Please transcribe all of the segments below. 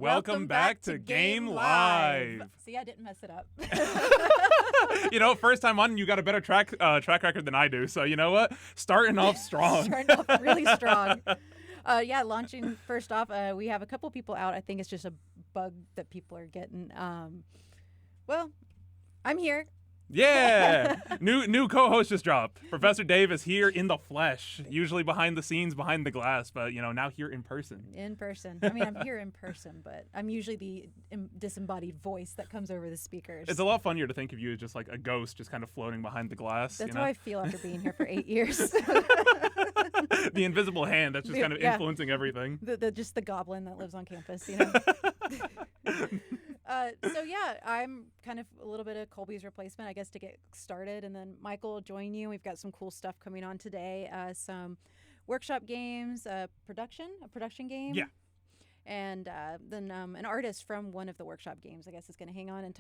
Welcome back to GaIM Live. See, I didn't mess it up. First time on, you got a better track record than I do. So you know what? Starting off strong. Starting off really strong. Launching first off, we have a couple people out. I think it's just a bug that people are getting. I'm here. Yeah. New co-host just dropped. Professor Dave is here in the flesh, usually behind the scenes, behind the glass, but now here in person. In person. I mean, I'm here in person, but I'm usually the disembodied voice that comes over the speakers. It's a lot funnier to think of you as just like a ghost just kind of floating behind the glass. That's how I feel after being here for 8 years. The invisible hand that's just kind of influencing everything. Just the goblin that lives on campus, I'm kind of a little bit of Colby's replacement, I guess, to get started. And then Michael will join you. We've got some cool stuff coming on today. Some workshop games, a production game. Yeah. And then an artist from one of the workshop games, I guess, is going to hang out and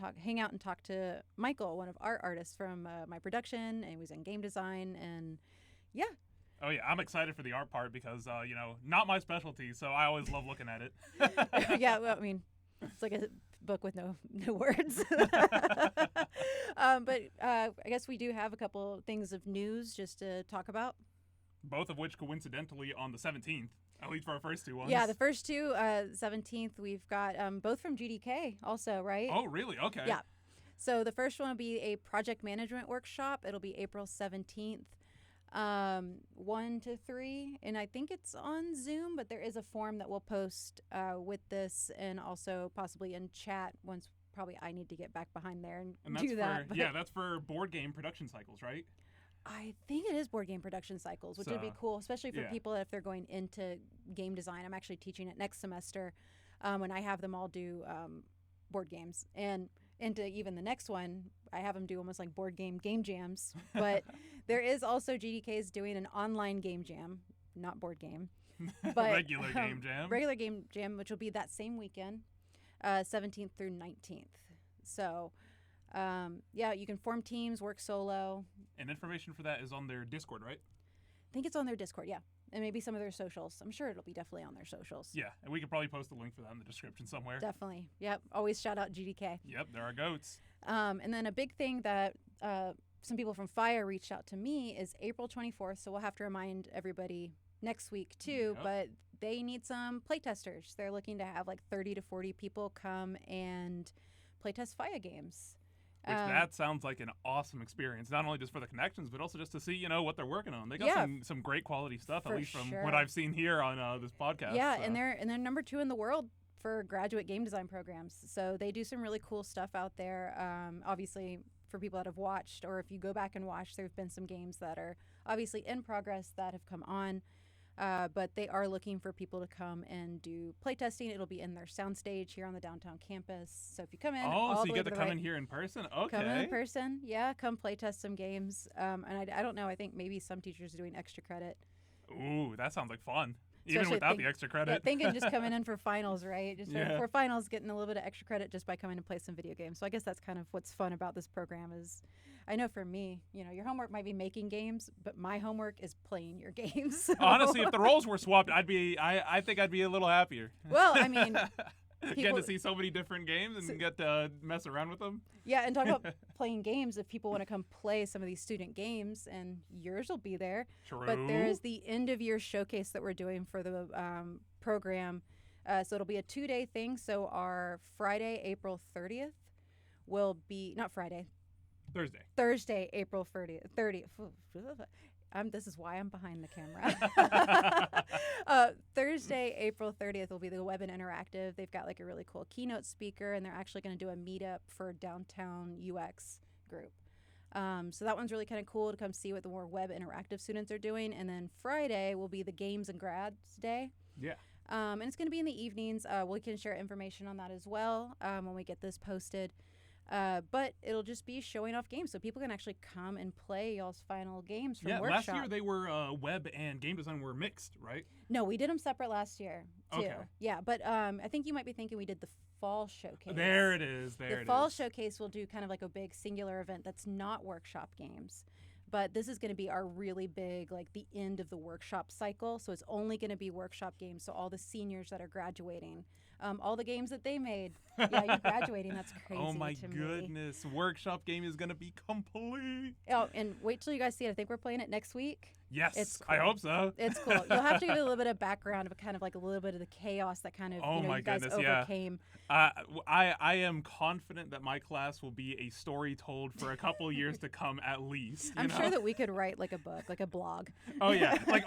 talk to Michael, one of our artists from my production, and he was in game design. And yeah. Oh, yeah. I'm excited for the art part because, not my specialty, so I always love looking at it. Yeah, well, I mean, it's like a book with no words. But I guess we do have a couple things of news just to talk about. Both of which coincidentally on the 17th, at least for our first two ones. Yeah, the first two, 17th, we've got both from GDK also, right? Oh, really? Okay. Yeah. So the first one will be a project management workshop. It'll be April 17th. 1 to 3, and I think it's on Zoom, but there is a form that we'll post with this, and also possibly in chat once. Probably I need to get back behind there and do that. That's for board game production cycles, right? I think it is board game production cycles, which would be cool, especially for people if they're going into game design. I'm actually teaching it next semester when I have them all do board games, and into even the next one, I have them do almost like board game jams. But there is also GDK's doing an online game jam, not board game, but regular game jam. Regular game jam, which will be that same weekend, 17th through 19th. So, you can form teams, work solo. And information for that is on their Discord, right? I think it's on their Discord, yeah. And maybe some of their socials. I'm sure it'll be definitely on their socials. Yeah, and we could probably post a link for that in the description somewhere. Definitely. Yep. Always shout out GDK. Yep, there are goats. And then a big thing that some people from Fire reached out to me is April 24th. So we'll have to remind everybody next week too. Yep. But they need some playtesters. They're looking to have like 30 to 40 people come and playtest Fire games. Which that sounds like an awesome experience, not only just for the connections, but also just to see, what they're working on. They got some great quality stuff, at least from what I've seen here on this podcast. Yeah, so. and they're number 2 in the world for graduate game design programs. So they do some really cool stuff out there. Obviously, for people that have watched, or if you go back and watch, there have been some games that are obviously in progress that have come on. But they are looking for people to come and do playtesting. It'll be in their soundstage here on the downtown campus. So if you come in, so you get to come in here in person. Okay, come in person. Yeah, come playtest some games. And I don't know. I think maybe some teachers are doing extra credit. Ooh, that sounds like fun. Even without the extra credit. Yeah, thinking just coming in for finals, right? Just for finals, getting a little bit of extra credit just by coming and play some video games. So I guess that's kind of what's fun about this program is, I know for me, your homework might be making games, but my homework is playing your games. So. Honestly, if the roles were swapped, I think I'd be a little happier. Well, I mean, getting to see so many different games and get to mess around with them. Yeah, and talk about playing games. If people want to come play some of these student games, and yours will be there. True. But there is the end of year showcase that we're doing for the program. So it'll be a 2-day thing. So our Friday, April 30th will be not Friday. Thursday, April 30th. This is why I'm behind the camera. Thursday, April 30th will be the Web and Interactive. They've got like a really cool keynote speaker, and they're actually going to do a meetup for downtown UX group. So that one's really kind of cool to come see what the more Web Interactive students are doing. And then Friday will be the Games and Grads Day. Yeah. And it's going to be in the evenings. We can share information on that as well when we get this posted. But it'll just be showing off games, so people can actually come and play y'all's final games from workshop. Last year they were web and game design were mixed, right? No, we did them separate last year too. Okay. Yeah, but I think you might be thinking we did the fall showcase. There it is. The fall showcase will do kind of like a big singular event that's not workshop games. But this is going to be our really big, like the end of the workshop cycle. So it's only going to be workshop games. So all the seniors that are graduating, all the games that they made. Yeah, you're graduating. That's crazy. Oh my to goodness. Me. Workshop game is going to be complete. Oh, and wait till you guys see it. I think we're playing it next week. Yes, it's cool. I hope so. It's cool. You'll have to give it a little bit of background of kind of like a little bit of the chaos that kind of you guys overcame. I am confident that my class will be a story told for a couple years to come at least. I'm sure that we could write like a book, like a blog. Oh yeah, like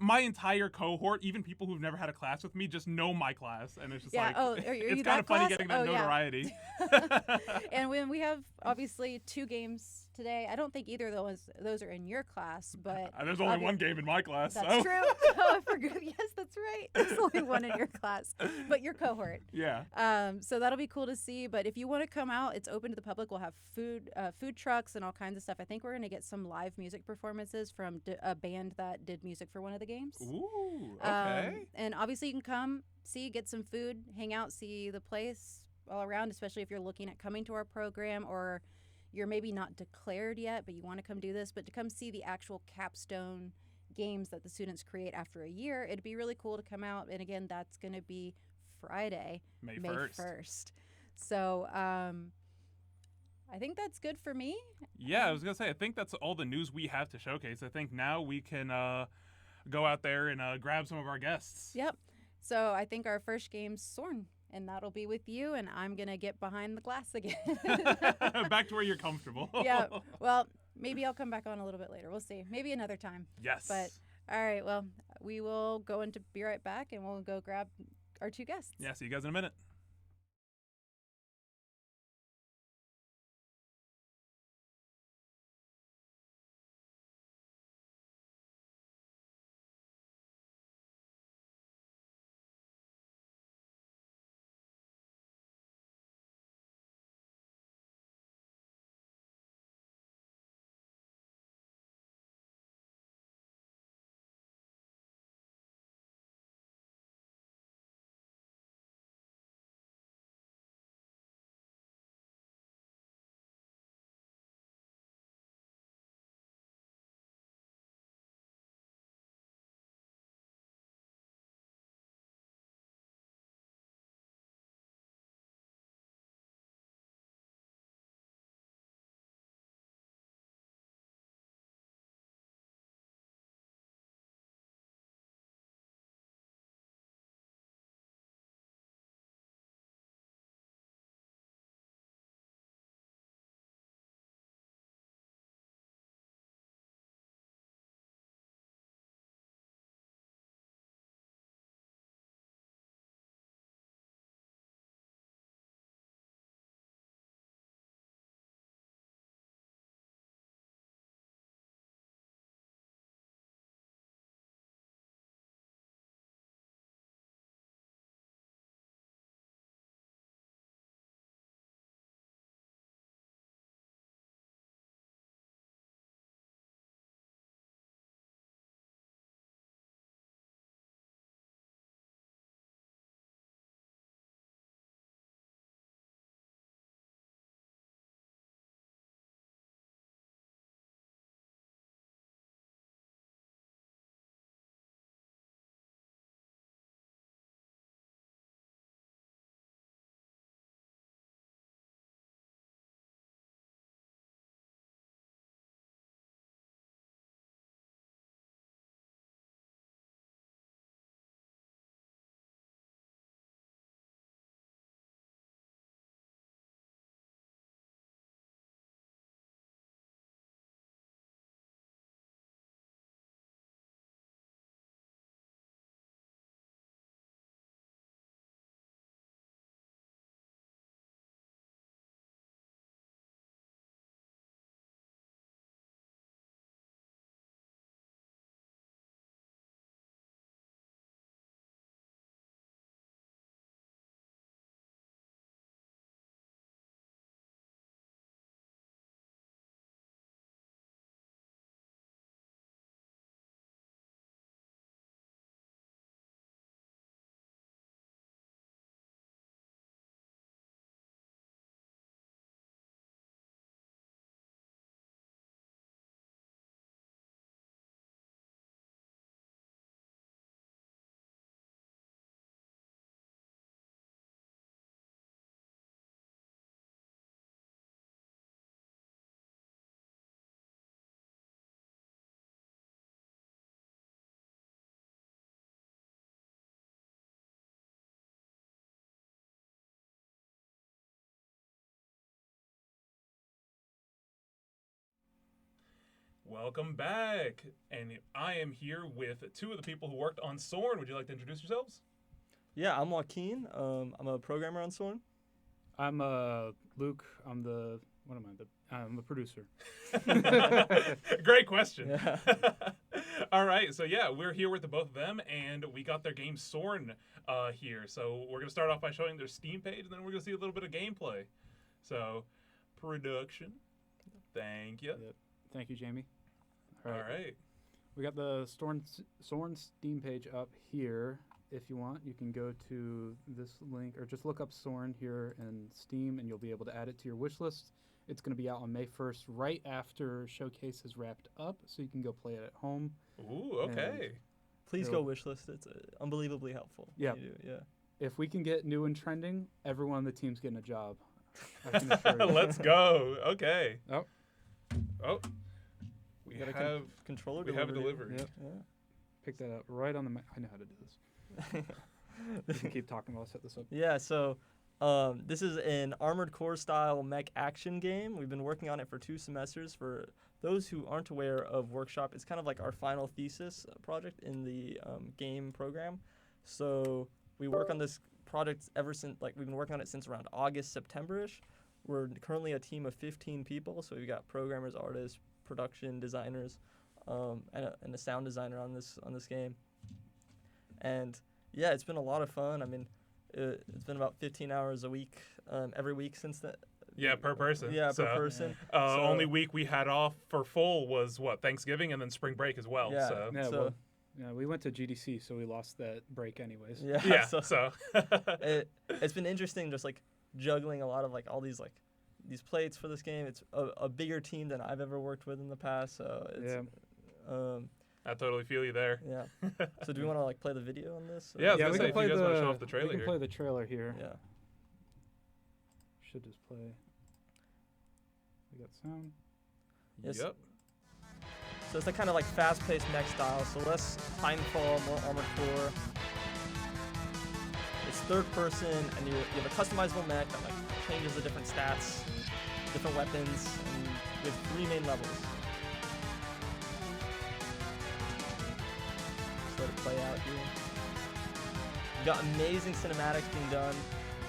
my entire cohort, even people who've never had a class with me, just know my class, and it's just it's kind of funny getting that notoriety. Yeah. And when we have obviously 2 games today, I don't think either of those are in your class, but there's only one game in my class. That's true. Oh, I forgot. Yes, that's right. There's only one in your class, but your cohort. Yeah. So that'll be cool to see. But if you want to come out, it's open to the public. We'll have food trucks and all kinds of stuff. I think we're gonna get some live music performances from a band that did music for one of the games. Ooh. Okay. And obviously you can come see, get some food, hang out, see the place all around. Especially if you're looking at coming to our program, or you're maybe not declared yet, but you want to come do this, but to come see the actual capstone games that the students create after a year, it'd be really cool to come out. And again, that's going to be Friday, May 1st. So I think that's good for me. Yeah, I was going to say, I think that's all the news we have to showcase. I think now we can go out there and grab some of our guests. Yep. So I think our first game's S.O.R.N, and that'll be with you, and I'm going to get behind the glass again. Back to where you're comfortable. Yeah. Well, maybe I'll come back on a little bit later. We'll see. Maybe another time. Yes. But, all right, well, we will go into be right back, and we'll go grab our 2 guests. Yeah, see you guys in a minute. Welcome back. And I am here with two of the people who worked on S.O.R.N. Would you like to introduce yourselves? Yeah, I'm Joaquin. I'm a programmer on S.O.R.N. I'm Luke. I'm the I'm the producer. Great question. Yeah. All right, so yeah, we're here with the both of them, and we got their game S.O.R.N. Here. So we're gonna start off by showing their Steam page, and then we're gonna see a little bit of gameplay. So, production. Thank you. Yep. Thank you, Jamie. All right. We got the S.O.R.N. Steam page up here. If you want, you can go to this link or just look up S.O.R.N. here in Steam, and you'll be able to add it to your wish list. It's going to be out on May 1st, right after Showcase is wrapped up, so you can go play it at home. Ooh, okay. Please go wishlist. It's unbelievably helpful. Yeah. Yeah. If we can get new and trending, everyone on the team's getting a job. I can assure you. Let's go. Okay. Oh. We have controller. We have a delivery. Yep. Yeah. Pick that up right on the. I know how to do this. You can keep talking while I set this up. Yeah. So, this is an Armored Core style mech action game. We've been working on it for 2 semesters. For those who aren't aware of Workshop, it's kind of like our final thesis project in the GaIM program. So we work on this project ever since, we've been working on it since around August, September-ish. We're currently a team of 15 people. So we've got programmers, artists, production designers, and a sound designer on this game. And yeah, it's been a lot of fun. I mean, it's been about 15 hours a week, every week since that. Yeah, per person. Yeah, per person. Only week we had off for full was Thanksgiving and then spring break as well. Yeah. So. Yeah, we went to GDC, so we lost that break anyways. Yeah. So. It's been interesting, just juggling a lot of all these plates for this game. It's a bigger team than I've ever worked with in the past. So it's, I totally feel you there. Yeah. So do we want to play the video on this? Yeah, I was gonna say, if you guys want to show off the trailer here. We can play the trailer here. Yeah. Should just play. We got sound. Yes. Yep. So it's kind of fast-paced mech style. So less Timefall, more Armored Core. It's third person, and you have a customizable mech that changes the different stats, different weapons, and you have 3 main levels. Let it play out here. We've got amazing cinematics being done.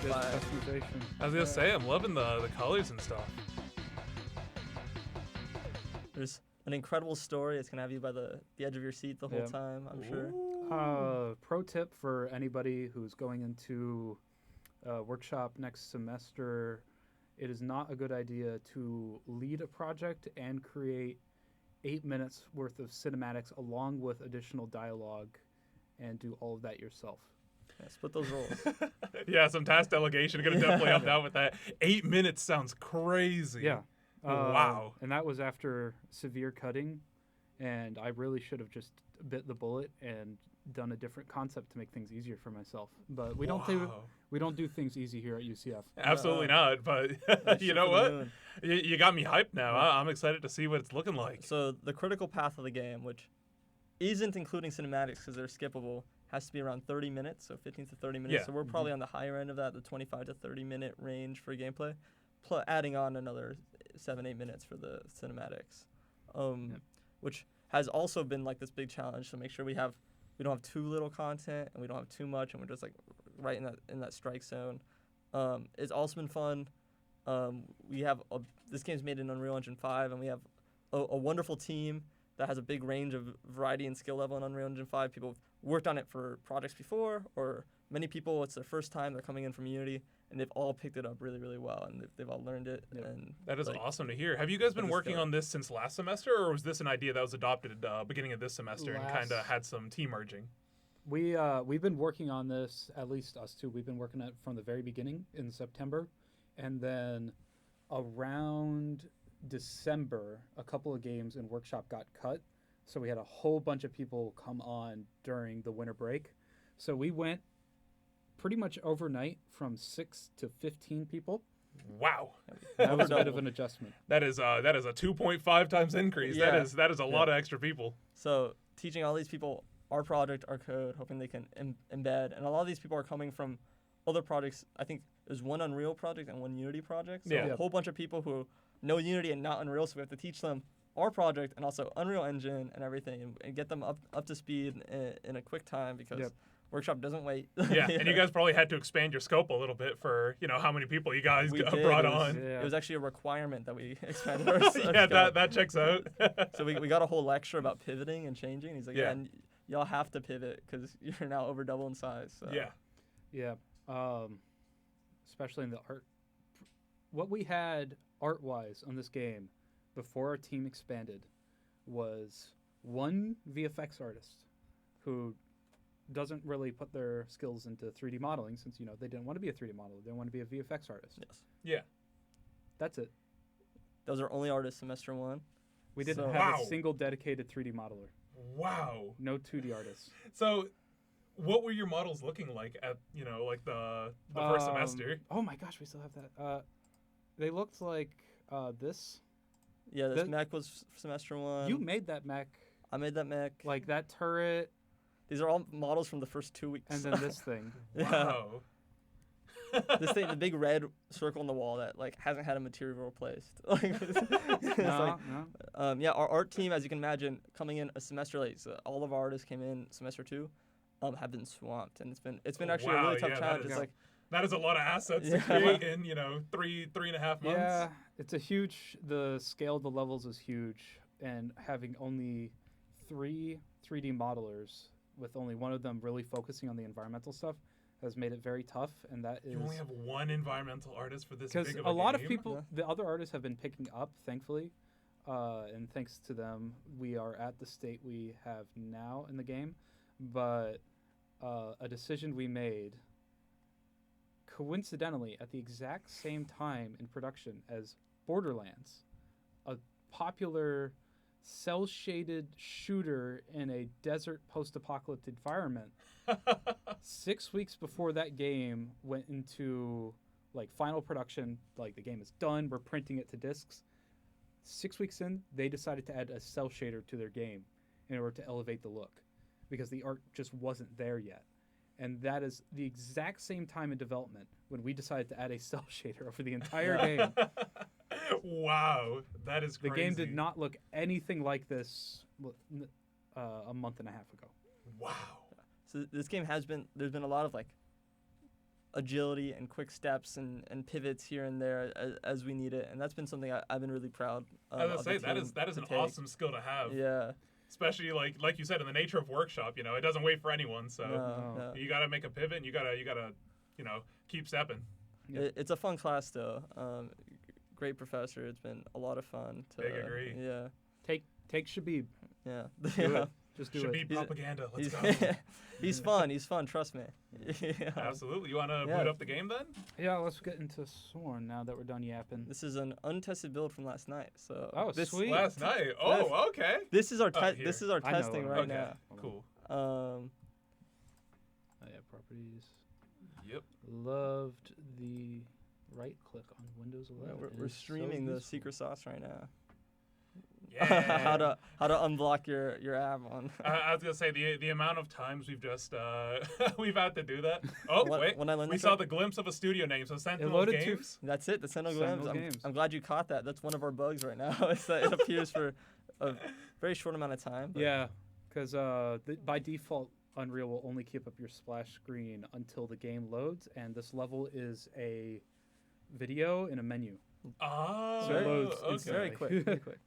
Good customization. I was gonna say, I'm loving the colors and stuff. There's an incredible story. It's gonna have you by the edge of your seat the whole time, I'm sure. Pro tip for anybody who's going into workshop next semester: it is not a good idea to lead a project and create 8 minutes worth of cinematics along with additional dialogue and do all of that yourself. Yeah, split those roles. Yeah, some task delegation. Gonna definitely help out with that. 8 minutes sounds crazy. Yeah. Wow. And that was after severe cutting, and I really should have just bit the bullet and done a different concept to make things easier for myself. But we don't do things easy here at UCF. Absolutely not. But you know what? You got me hyped now. Yeah. I'm excited to see what it's looking like. So the critical path of the game, which isn't including cinematics because they're skippable, has to be around 30 minutes, so 15 to 30 minutes. Yeah. So we're probably on the higher end of that, the 25 to 30 minute range for gameplay, adding on another 7-8 minutes for the cinematics, which has also been this big challenge to make sure we don't have too little content and we don't have too much, and we're just right in that strike zone. It's also been fun. We have this game's made in Unreal Engine 5, and we have a wonderful team that has a big range of variety and skill level in Unreal Engine 5. People worked on it for projects before, or many people, it's their first time, they're coming in from Unity, and they've all picked it up really, really well, and they've all learned it. Yep. And that is awesome to hear. Have you guys been working on this since last semester, or was this an idea that was adopted at the beginning of this semester and kind of had some team merging? We've been working on this, at least us two. We've been working on it from the very beginning in September, and then around December, a couple of games in Workshop got cut, so we had a whole bunch of people come on during the winter break. So we went pretty much overnight from 6 to 15 people. Wow. That was a bit of an adjustment. That is a 2.5 times increase. Yeah. That is a lot of extra people. So teaching all these people our project, our code, hoping they can embed. And a lot of these people are coming from other projects. I think there's one Unreal project and one Unity project. So a whole bunch of people who know Unity and not Unreal, so we have to teach them our project and also Unreal Engine and everything, and get them up to speed in a quick time because Workshop doesn't wait. Yeah, and you guys probably had to expand your scope a little bit for, how many people you guys brought on. It was actually a requirement that we expanded our scope. Yeah, that checks out. So we got a whole lecture about pivoting and changing. He's like, and y'all have to pivot because you're now over double in size. So. Yeah. Especially in the art. What we had art-wise on this game before our team expanded was one VFX artist who doesn't really put their skills into 3D modeling since, they didn't want to be a 3D modeler. They want to be a VFX artist. Yes. Yeah. That's it. That was our only artist semester 1. We didn't have a single dedicated 3D modeler. Wow. No 2D artists. So what were your models looking like at, like the first semester? Oh my gosh, we still have that. They looked like this. Yeah, this mech was semester 1. You made that mech. I made that mech. Like that turret. These are all models from the first 2 weeks. And then this thing. Wow. This thing, the big red circle on the wall that hasn't had a material replaced. No. Our art team, as you can imagine, coming in a semester late. So all of our artists came in semester 2, have been swamped, and it's been actually a really tough challenge. That is a lot of assets to create in 3.5 months. Yeah, it's a huge. The scale of the levels is huge, and having only 3 3D modelers with only one of them really focusing on the environmental stuff has made it very tough, and that is... You only have one environmental artist for this big of a game? Because a lot of people, the other artists have been picking up, thankfully, and thanks to them, we are at the state we have now in the game, but a decision we made, coincidentally, at the exact same time in production as Borderlands, a popular cell-shaded shooter in a desert post-apocalyptic environment. 6 weeks before that game went into final production, the game is done, we're printing it to discs. 6 weeks in, they decided to add a cell shader to their game in order to elevate the look because the art just wasn't there yet. And that is the exact same time in development when we decided to add a cell shader over the entire game. Wow, that is crazy. The game did not look anything like this a month and a half ago. Wow. So this game there's been a lot of agility and quick steps and pivots here and there as we need it, and that's been something I've been really proud of. I was gonna say that is an awesome skill to have. Yeah. Especially like you said, in the nature of Workshop, it doesn't wait for anyone. So no. You gotta make a pivot, and you gotta keep stepping. Yeah. It's a fun class though. Great professor. It's been a lot of fun. Big agree. Yeah. Take Shabib. Yeah. Do it. Just do Shabib it. propaganda. Let's go. He's fun. He's fun. Trust me. Yeah. Absolutely. You want to boot up the game then? Yeah. Let's get into S.O.R.N now that we're done yapping. This is an untested build from last night. So. Oh, sweet. Last night. Oh, okay. This is our testing right now. Cool. Properties. Yep. Loved the right click on Windows 11. Yeah, we're streaming the secret sauce right now. Yeah. how to unblock your app on. I was gonna say the amount of times we've just we've had to do that. Oh wait, when I learned we saw the glimpse of a studio name. So Sentinel Games. That's it. The Sentinel Games. I'm glad you caught that. That's one of our bugs right now. Is that it appears for a very short amount of time. Yeah, because by default, Unreal will only keep up your splash screen until the game loads, and this level is a video in a menu. Oh, so it loads okay. Very quick. Very quick.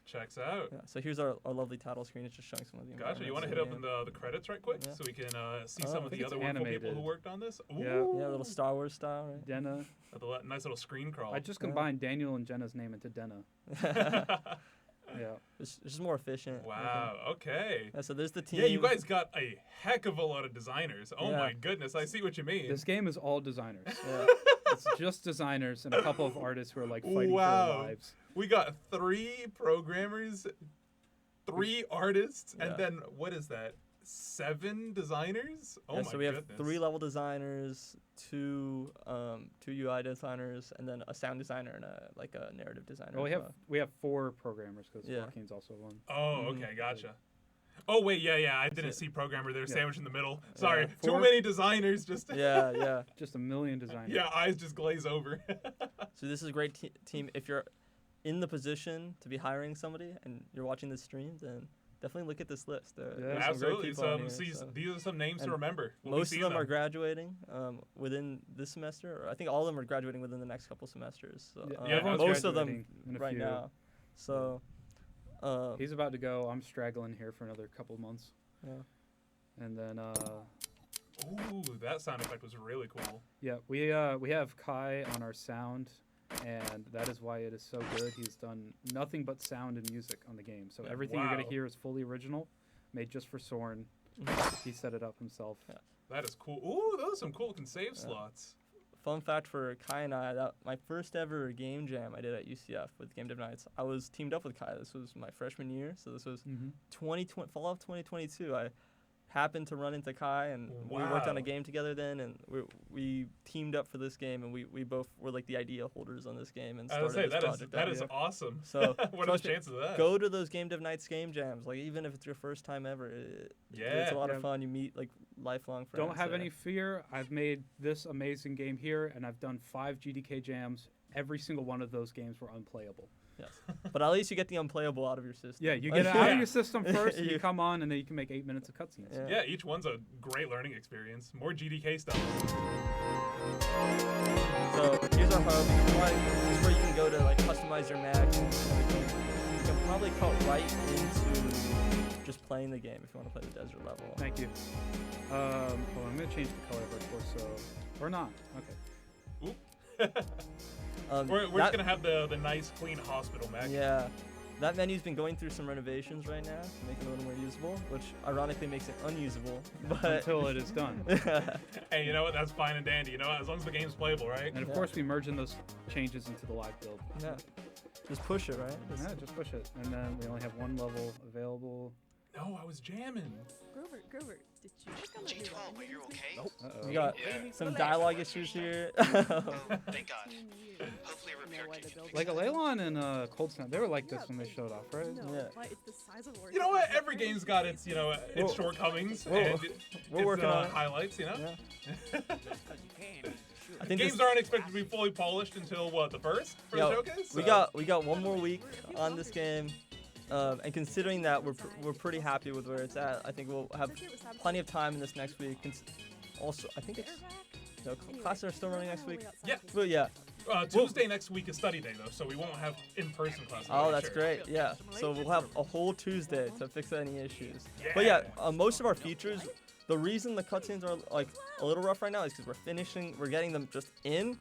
Checks out. Yeah, so here's our lovely title screen. It's just showing some of the. Gotcha. You want to hit open the credits right quick so we can see some of the other wonderful people who worked on this? Ooh. Yeah, a little Star Wars style, right? Denna. Nice little screen crawl. I just combined Daniel and Jenna's name into Denna. Yeah. It's just more efficient. Wow. Okay. Yeah, so there's the team. Yeah, you guys got a heck of a lot of designers. Oh my goodness, I see what you mean. This game is all designers. Yeah. It's just designers and a couple of artists who are fighting for their lives. We got 3 programmers, 3 artists, and then what is that? 7 designers? Oh my so we goodness. have 3 level designers, 2 UI designers, and then a sound designer and a narrative designer. Well, we have 4 programmers because Joaquin's also one. Oh, okay, gotcha. Oh wait, yeah, I didn't see programmer there, sandwiched in the middle. Sorry, 4? Too many designers. Just just a million designers. Yeah, eyes just glaze over. So this is a great team if you're in the position to be hiring somebody and you're watching this stream, then definitely look at this list. There's Absolutely. some great people on here, These are some names to And remember. most of them are graduating within this semester. Or I think all of them are graduating within the next couple semesters. So, everyone's most of them graduating in a right few. now. So He's about to go. I'm straggling here for another couple months. Yeah. And then Ooh, that sound effect was really cool. yeah, we have Kai on our sound, and that is why it is so good. He's done nothing but sound and music on the game. So everything you're gonna Wow. hear is fully original, made just for S.O.R.N. He set it up himself. Yeah. That is cool. Ooh, those are some cool save slots. Fun fact for Kai and I, that my first ever game jam I did at UCF with Game Dev Nights, I was teamed up with Kai. This was my freshman year, so this was 2020, fall of 2022. I happened to run into Kai, and we worked on a Wow. game together then, and we teamed up for this game, and we both were like the idea holders on this game and I was started say this project. that out is here. awesome. So what are trust the me, chances of that? Go to those Game Dev Nights game jams, like even if it's your first time ever. It's a lot Yeah. of fun. You meet like lifelong friends. Don't have there. any fear. I've made this amazing game here, and I've done 5 GDK jams. Every single one of those games were unplayable. Yes. But at least you get the unplayable out of your system. Yeah, you get it out Yeah. of your system first, and you You- come on, and then you can make 8 minutes of cutscenes. Yeah. Yeah, each one's a great learning experience. More GDK stuff. So here's our hub. This is where you can go to like customize your Mac. You can probably cut right into just playing the game if you want to play the desert level. Thank you. Hold on, I'm gonna change the color of our torso, or not. Okay. Oop. We're just gonna have the nice, clean hospital mech. Yeah. That menu's been going through some renovations right now to make it a little more usable, which ironically makes it unusable. But Until it is done. Hey, you know what? That's fine and dandy. You know, as long as the game's playable, right? And of Yeah. course, we merge in those changes into the live build. yeah, just push it, right? Yeah, just push it. And then we only have 1 level available. No, I was jamming. Grover, did you just come J12, are you okay? Uh-oh. We got Yeah. some dialogue issues here. Oh, thank God. Hopefully a repair kit can Like Aleylon and Cold Snap, they were like this when they showed off, right? No, Yeah. but it's the size of You know what? Every game's got its, its Whoa. shortcomings Whoa. and We're its working on it. highlights. You know, Yeah. I think games this, aren't expected to be fully polished until what, the first for the Yo, showcase? we got one more week on this game, and considering that we're pretty happy with where it's at, I think we'll have plenty of time in this next week. Also, I think it's classes are still running next week. Yeah. But yeah. Tuesday next week is study day though, so we won't have in-person classes. Oh, I'm that's sure. great. Yeah. So we'll have a whole Tuesday to fix any issues. Yeah. But yeah, most of our features, the reason the cutscenes are like a little rough right now is because we're getting them just in.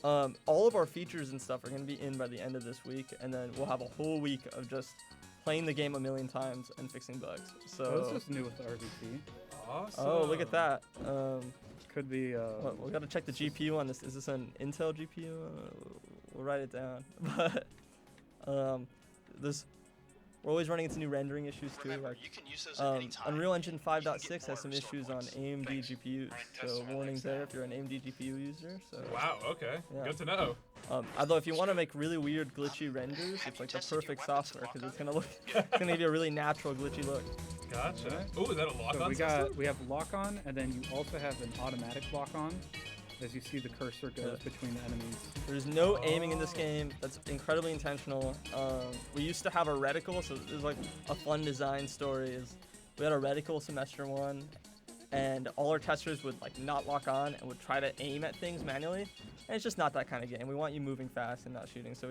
All of our features and stuff are going to be in by the end of this week, and then we'll have a whole week of just playing the game a million times and fixing bugs. So this So, is new with the RVC. Awesome. oh, look at that. Could be. We got to check the GPU on this. Is this an Intel GPU? We'll write it down. But this, we're always running into new rendering issues too. Remember, Like you can use those at any time. Unreal Engine You can get 5.6 has some more issues restore on points. AMD Thanks. GPUs. Brian So Tester warnings likes there that. if you're an AMD GPU user. So. Wow. Okay. Yeah. Good to know. Although if you want to make really weird glitchy renders, it's like the perfect software because it's gonna give you a really natural glitchy look. Gotcha. Oh, is that a lock-on So system? we have lock on, and then you also have an automatic lock on. As you see, the cursor goes between the enemies. There's no aiming in this game. That's incredibly intentional. We used to have a reticle, so there's like a fun design story. Is we had a reticle semester 1, and all our testers would like not lock on and would try to aim at things manually. And it's just not that kind of game. We want you moving fast and not shooting. So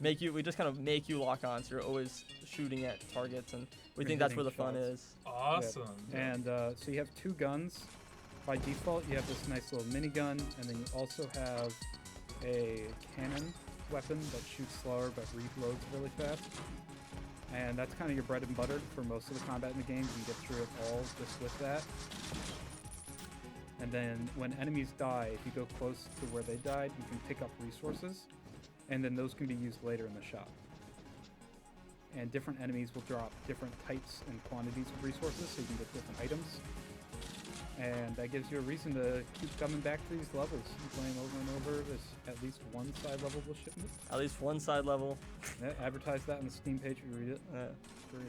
we just kind of make you lock on, so you're always shooting at targets, and we think that's where the fun hitting is. Awesome. And so you have 2 guns. By default, you have this nice little minigun, and then you also have a cannon weapon that shoots slower but reloads really fast. And that's kind of your bread and butter for most of the combat in the game. You can get through it all just with that. And then when enemies die, if you go close to where they died, you can pick up resources, and then those can be used later in the shop. And different enemies will drop different types and quantities of resources, so you can get different items. And that gives you a reason to keep coming back to these levels, playing over and over. There's at least one side level will ship it. At least one side level. Yeah, advertise that on the Steam page if you read it. Free.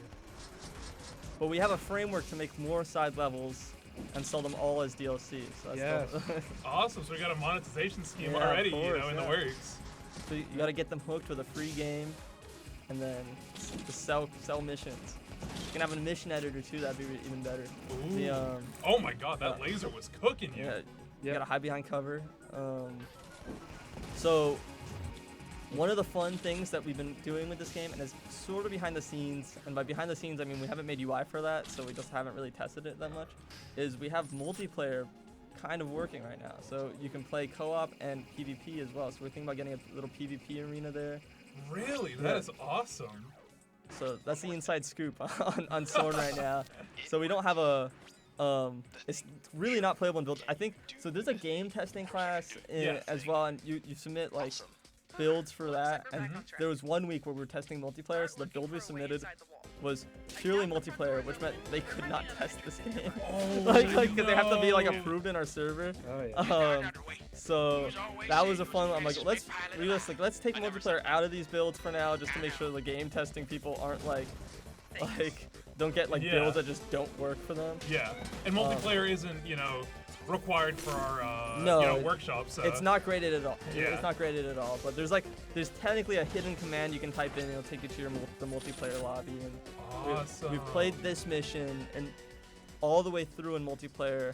But we have a framework to make more side levels and sell them all as DLC. So that's Yes. Awesome. So we got a monetization scheme Yeah, of already, course, in the yeah. works. So you got to get them hooked with a free game, and then the sell missions. You can have a mission editor too. That'd be even better. Oh my God, that laser was cooking you. Yeah, you gotta hide behind cover. So one of the fun things that we've been doing with this game, and it's sort of behind the scenes, and by behind the scenes I mean we haven't made UI for that, so we just haven't really tested it that much, is we have multiplayer kind of working right now. So you can play co-op and PvP as well. So we're thinking about getting a little PvP arena there. Really? That is awesome. So that's the inside scoop on S.O.R.N right now. So we don't have a, it's really not playable in build. I think, so there's a game testing class as well, and you submit like builds for that. And there was 1 week where we were testing multiplayer, so the build we submitted was purely multiplayer, which meant they could not test this game. Because they have to be like approved in our server. So that was a fun. I'm like, let's take multiplayer out of these builds for now, just to make sure the game testing people aren't like don't get like builds that just don't work for them. Yeah, and multiplayer isn't required for our workshop. So it's not graded at all. It's not graded at all. But there's technically a hidden command you can type in, and it'll take you to the multiplayer lobby. And we've played this mission and all the way through in multiplayer,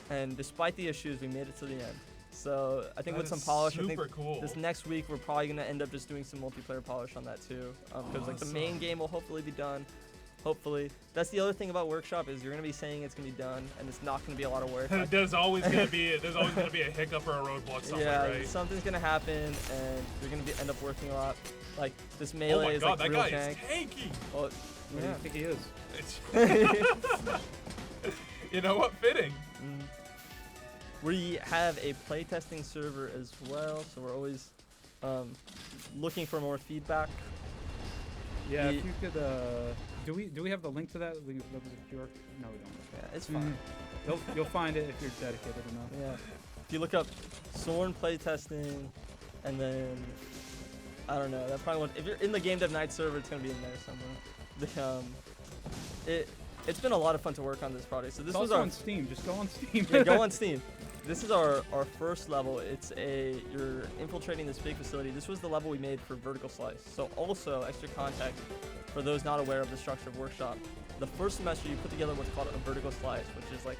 and despite the issues, we made it to the end. So I think with some polish, I think this next week we're probably gonna end up just doing some multiplayer polish on that too, because like the main game will hopefully be done. Hopefully. That's the other thing about workshop is you're gonna be saying it's gonna be done, and it's not gonna be a lot of work. There's always gonna be a hiccup or a roadblock somewhere, right? Something's gonna happen, and you're gonna end up working a lot. Like this melee is like that real guy tank. is tanky. Well, what do you think he is? You know what? Fitting. We have a playtesting server as well, so we're always looking for more feedback. Yeah, if you could, do we have the link to that? No, we don't. Yeah, it's fine. You'll find it if you're dedicated enough. Yeah. If you look up S.O.R.N playtesting, and then I don't know, that probably won't, if you're in the Game Dev Night server, it's gonna be in there somewhere. It's been a lot of fun to work on this project. So this was on Steam. Just go on Steam. Yeah, go on Steam. This is our first level. You're infiltrating this big facility. This was the level we made for Vertical Slice. So also, extra context for those not aware of the structure of Workshop. The first semester you put together what's called a Vertical Slice, which is like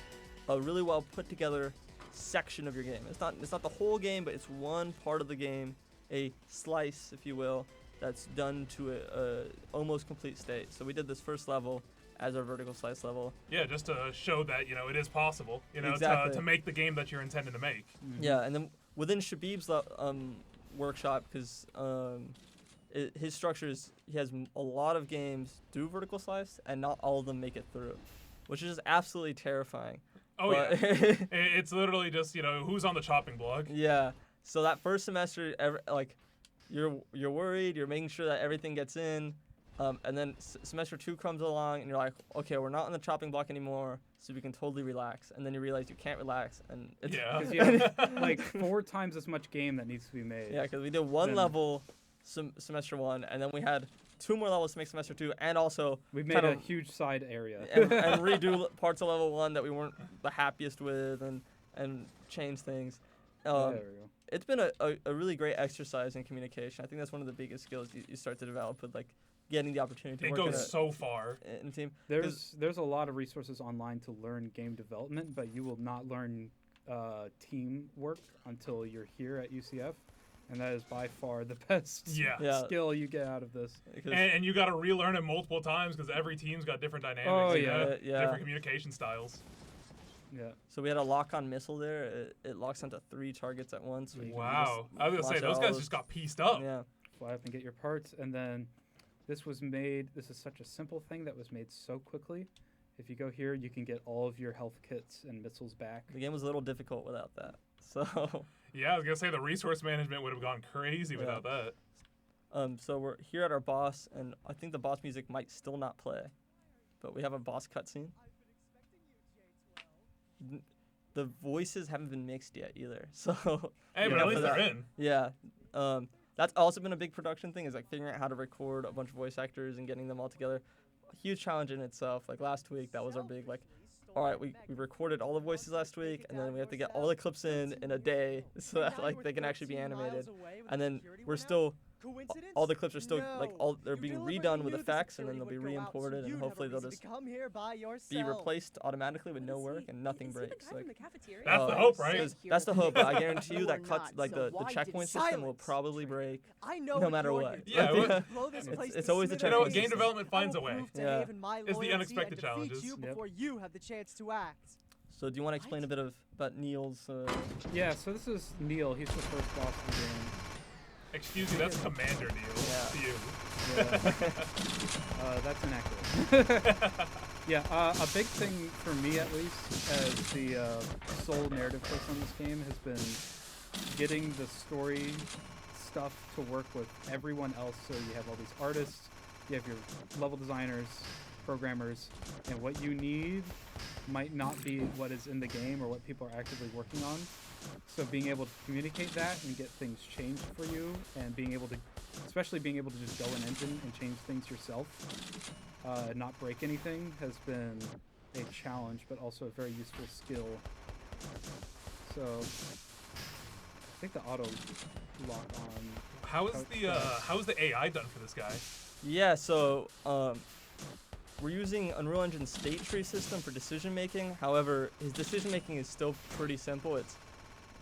a really well put together section of your game. It's not the whole game, but it's one part of the game, a slice, if you will, that's done to a almost complete state. So we did this first level as our Vertical Slice level. Yeah, just to show that, it is possible, exactly. to make the game that you're intending to make. Mm-hmm. Yeah, and then within Shabib's workshop, because his structure is, he has a lot of games do Vertical Slice, and not all of them make it through, which is absolutely terrifying. Oh, yeah. It's literally just, who's on the chopping block. Yeah, so that first semester, you're worried, you're making sure that everything gets in, and then semester 2 comes along, and you're like, okay, we're not on the chopping block anymore, so we can totally relax. And then you realize you can't relax, and it's because you have like 4 times as much game that needs to be made. Yeah, because we did one level semester 1, and then we had 2 more levels to make semester 2, and also we made a huge side area and redo parts of level 1 that we weren't the happiest with, and change things. There we go. It's been a really great exercise in communication. I think that's one of the biggest skills you start to develop with getting the opportunity to work goes so far in a team. There's a lot of resources online to learn game development, but you will not learn teamwork until you're here at UCF, and that is by far the best skill you get out of this. And you got to relearn it multiple times because every team's got different dynamics. Different communication styles. Yeah. So we had a lock-on missile there. It locks onto 3 targets at once. So wow. I was gonna say those guys just got pieced up. Yeah. Fly up and get your parts, and then. This is such a simple thing that was made so quickly. If you go here, you can get all of your health kits and missiles back. The game was a little difficult without that. So. Yeah, I was gonna say the resource management would have gone crazy without that. So we're here at our boss, and I think the boss music might still not play, but we have a boss cutscene. The voices haven't been mixed yet either. So. Hey, but at least they're in. Yeah. That's also been a big production thing, is figuring out how to record a bunch of voice actors and getting them all together. A huge challenge in itself. Last week, that was our big all right, we recorded all the voices last week, and then we have to get all the clips in a day so that they can actually be animated. And then we're still Coincidence? all the clips are still like they're You being deliberately redone with knew the effects, and then they'll security be would go out, so re-imported, and you'd have a hopefully they'll reason just to come here by be yourself. replaced automatically with no work and nothing breaks. The guy Like, from the cafeteria? That's the hope, right? that's the hope, but I guarantee you You that are cuts not, like so the why checkpoint did- system will Silence, probably traitor. break I know no what matter you're what. here Yeah, to well, do. Blow this place it's to always the smithereens. game development finds I a will way. prove to Yeah. Haven my It's the loyalty unexpected and defeat challenges. you before you have the chance to act. So do you want to explain a bit about Neil's? Yeah, so this is Neil. He's the first boss of the game. Excuse me, that's Commander Neil. Yeah. To you. Yeah. That's inaccurate. Yeah, a big thing for me, at least, as the sole narrative person on this game, has been getting the story stuff to work with everyone else. So you have all these artists, you have your level designers, programmers, and what you need might not be what is in the game or what people are actively working on. So being able to communicate that and get things changed for you, and being able to, especially being able to just go in engine and change things yourself, not break anything, has been a challenge, but also a very useful skill. So I think the auto lock on. How's the AI done for this guy? Yeah, so we're using Unreal Engine state tree system for decision making. However, his decision making is still pretty simple. It's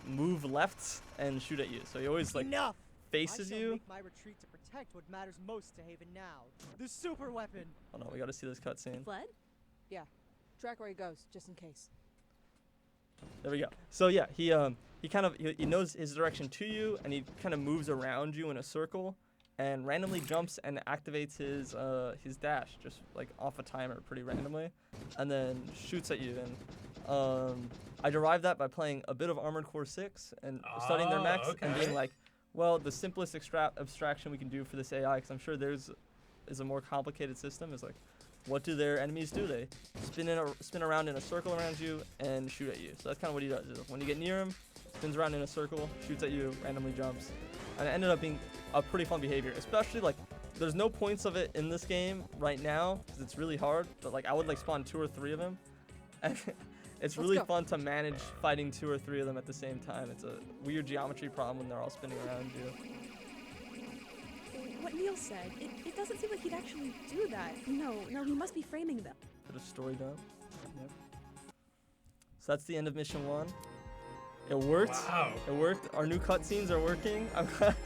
move left and shoot at you. So he always like Enough! faces I shall you. make my retreat to protect what matters most to Haven now. The super weapon. Hold on, we gotta see this cutscene. Fled? Yeah. Track where he goes, just in case. There we go. So yeah, he kind of he knows his direction to you, and he kind of moves around you in a circle, and randomly jumps and activates his dash just like off a timer pretty randomly, and then shoots at you. And I derived that by playing a bit of Armored Core 6 and studying their mechs and being like, well, the simplest abstraction we can do for this AI, because I'm sure there's is a more complicated system, is like, what do their enemies do? They spin around in a circle around you and shoot at you. So that's kind of what he does. Is when you get near him, spins around in a circle, shoots at you, randomly jumps. And it ended up being a pretty fun behavior, especially like, there's no points of it in this game right now because it's really hard, but like I would like spawn 2 or 3 of them. And it's really fun to manage fighting 2 or 3 of them at the same time. It's a weird geometry problem when they're all spinning around you. What Neil said, it doesn't seem like he'd actually do that. No, he must be framing them. Bit of story dump. Yep. So that's the end of mission 1. It worked. Wow. It worked. Our new cutscenes are working. I'm glad.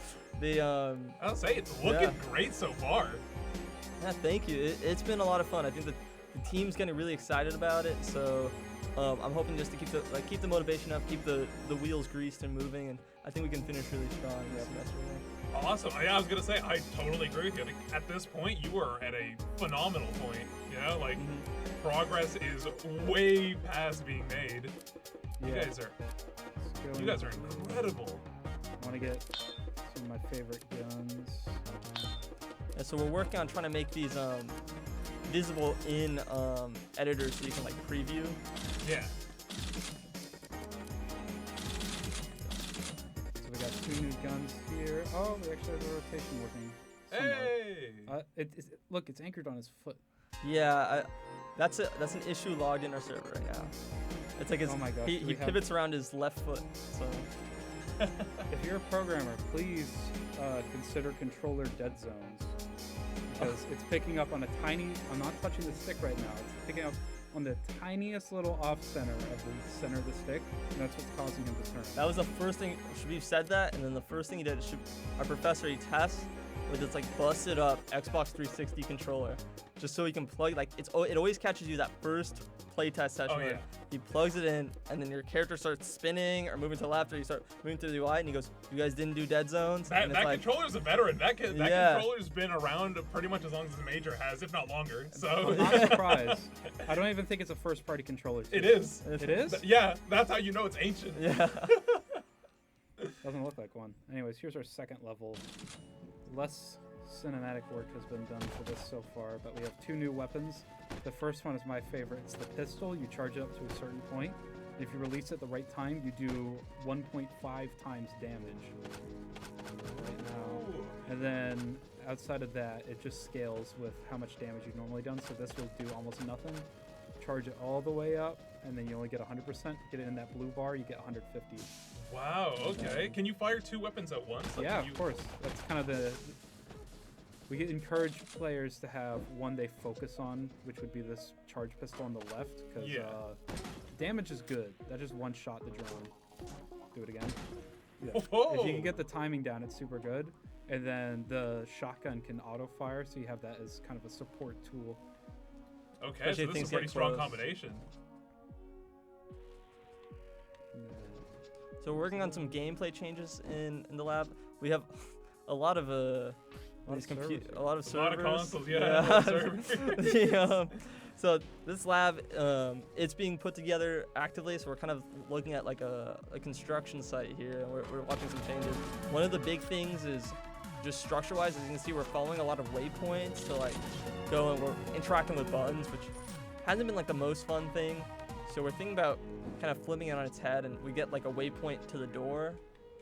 I'll say it's looking great so far. Yeah, thank you. It's been a lot of fun. I think that the team's getting really excited about it. So I'm hoping just to keep the motivation up, keep the wheels greased and moving, and I think we can finish really strong this semester. Awesome. Yeah, I was gonna say I totally agree with you. Like, at this point, you are at a phenomenal point. You know, like progress is way past being made. You guys are incredible. I want to get some of my favorite guns. Yeah, so we're working on trying to make these visible in editors so you can like preview. Yeah. So we got 2 new guns here. Oh, we actually have the rotation working. Somewhat. Hey. Look, it's anchored on his foot. Yeah, that's an issue logged in our server right now. It's like Oh my gosh, he pivots around his left foot. So if you're a programmer, please consider controller dead zones, because it's picking up on a tiny. I'm not touching the stick right now. It's picking up on the tiniest little off center of the center of the stick, and that's what's causing him to turn. that was the first thing. Shabib said that, and then the first thing he did, our professor, he tests with this like busted up Xbox 360 controller, just so he can plug it always catches you that first playtest session where he plugs it in, and then your character starts spinning or moving to the left, or you start moving to the UI, and he goes, "You guys didn't do dead zones." That controller's a veteran. That controller's been around pretty much as long as the Major has, if not longer. So I'm not surprised. I don't even think it's a first-party controller. It is. It is? Yeah, that's how you know it's ancient. Yeah. Doesn't look like one. Anyways, here's our second level. Less cinematic work has been done for this so far, but we have 2 new weapons. The first one is my favorite. It's the pistol. You charge it up to a certain point. If you release it at the right time, you do 1.5 times damage right now. And then outside of that, it just scales with how much damage you've normally done. So this will do almost nothing. charge it all the way up, and then you only get 100%. Get it in that blue bar, you get 150. Wow. Okay. Can you fire 2 weapons at once? Like, Yeah, can of course. That's kind of the. We encourage players to have one they focus on, which would be this charge pistol on the left, because damage is good. That just one shot the drone. Do it again. Yeah. Whoa. If you can get the timing down, it's super good. And then the shotgun can auto fire, so you have that as kind of a support tool. Okay, so this is a pretty strong combination. So we're working on some gameplay changes in the lab. We have a lot of A lot of servers. consoles, yeah. So this lab, it's being put together actively. So we're kind of looking at like a construction site here, and we're watching some changes. One of the big things is just structure-wise. As you can see, we're following a lot of waypoints to like go, and we're interacting with buttons, which hasn't been like the most fun thing. So we're thinking about kind of flipping it on its head, and we get like a waypoint to the door,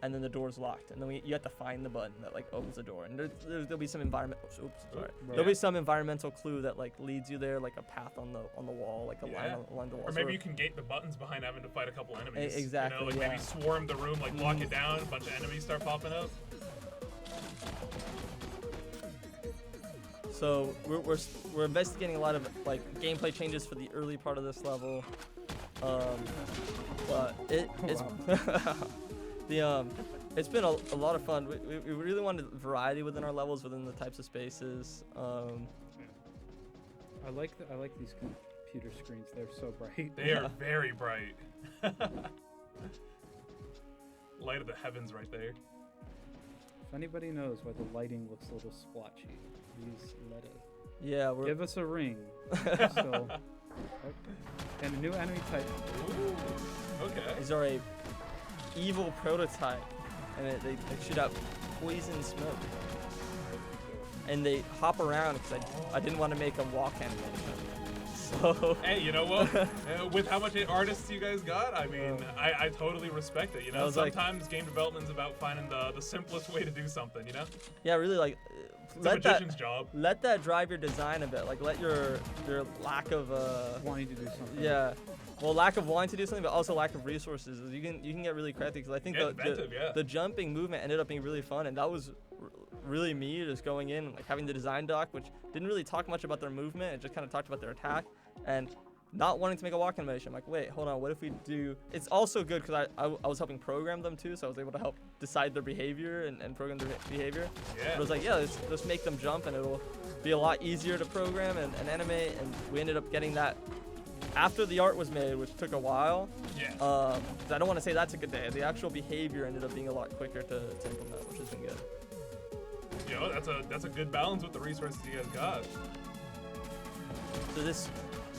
and then the door's locked, and then you have to find the button that like opens the door, and there'll be some there'll be some environmental clue that like leads you there, like a path on the wall, like a line along the wall. Or maybe you can gate the buttons behind having to fight a couple enemies. Exactly. You know, like maybe swarm the room, like lock it down, a bunch of enemies start popping up. So we're investigating a lot of like gameplay changes for the early part of this level, but it's been a lot of fun. We really wanted variety within our levels, within the types of spaces. I like these computer screens. They're so bright. They are very bright. Light of the heavens right there. If anybody knows why the lighting looks a little splotchy, please let it. Yeah, give us a ring. So, and a new enemy type. Ooh, okay. These are a evil prototype, and they shoot out poison smoke, and they hop around because I didn't want to make them walk animation. So hey, you know what? With how much artists you guys got, I mean, I totally respect it. You know, sometimes game development's about finding the simplest way to do something. You know? Yeah, really like. It's a magician's job. Let that drive your design a bit. Like let your lack of wanting to do something. Yeah. Well, lack of wanting to do something, but also lack of resources. You can get really crafty because I think the jumping movement ended up being really fun, and that was really me just going in and like having the design doc, which didn't really talk much about their movement. It just kind of talked about their attack and not wanting to make a walk animation. I'm like, wait, hold on. What if we do? It's also good because I was helping program them too, so I was able to help decide their behavior and program their behavior. Yeah. But I was like, yeah, let's make them jump, and it'll be a lot easier to program and animate. And we ended up getting that after the art was made, which took a while. Yeah. 'Cause I don't want to say that took a day. The actual behavior ended up being a lot quicker to implement, which has been good. You know, that's a good balance with the resources you guys got. So this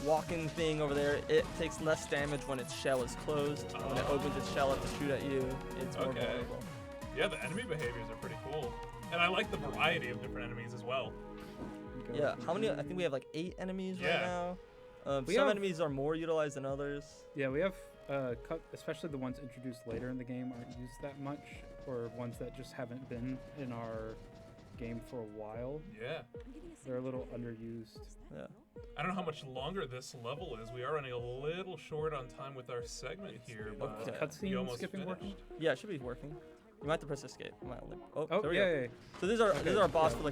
walking thing over there, it takes less damage when its shell is closed. When it opens its shell up to shoot at you, it's more vulnerable. Yeah, the enemy behaviors are pretty cool. And I like the variety of different enemies as well. Yeah, how many? I think we have like 8 enemies right now. Some enemies are more utilized than others. Yeah, we have, especially the ones introduced later in the game aren't used that much, or ones that just haven't been in our game for a while. Yeah. They're a little underused. Yeah. I don't know how much longer this level is. We are running a little short on time with our segment here. But cutscene skipping working? Yeah, it should be working. You might have to press escape. You might only, there we go. Yeah. So these are our boss for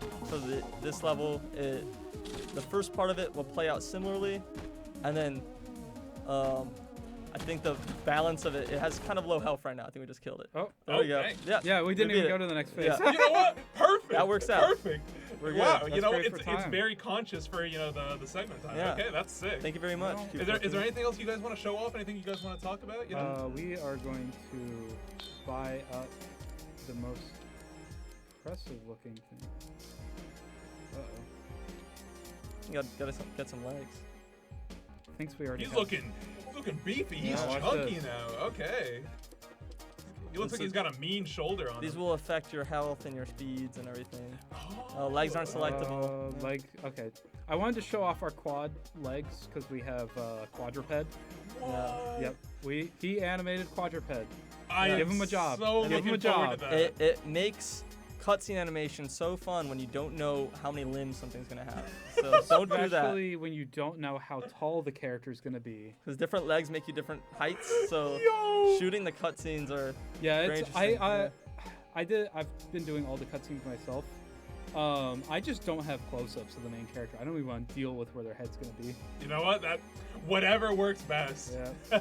this level. The first part of it will play out similarly, and then I think the balance of it has kind of low health right now. I think we just killed it. There we go. Thanks. Yeah, we didn't even go to the next phase. Yeah. You know what? Perfect. That works out. Perfect. We're wow. good. You know, it's very conscious for the segment time. Yeah. Okay, that's sick. Thank you very much. Is there anything else you guys want to show off? Anything you guys want to talk about? You know? We are going to buy up the most impressive looking thing. You gotta get some legs. Thinks we already. He's looking beefy. He's chunky now. Okay. He looks like he's got a mean shoulder on These him. will affect your health and your speeds and everything. Legs aren't selectable. Okay. I wanted to show off our quad legs because we have quadruped. Yep. He animated quadruped. Give him a job. So give him a job. It makes cutscene animation so fun when you don't know how many limbs something's gonna have. So don't do that. Especially when you don't know how tall the character's gonna be. Because different legs make you different heights. So shooting the cutscenes are Yeah, very it's interesting. I've been doing all the cutscenes myself. I just don't have close-ups of the main character. I don't even want to deal with where their head's gonna be. You know what? Whatever works best. Yeah.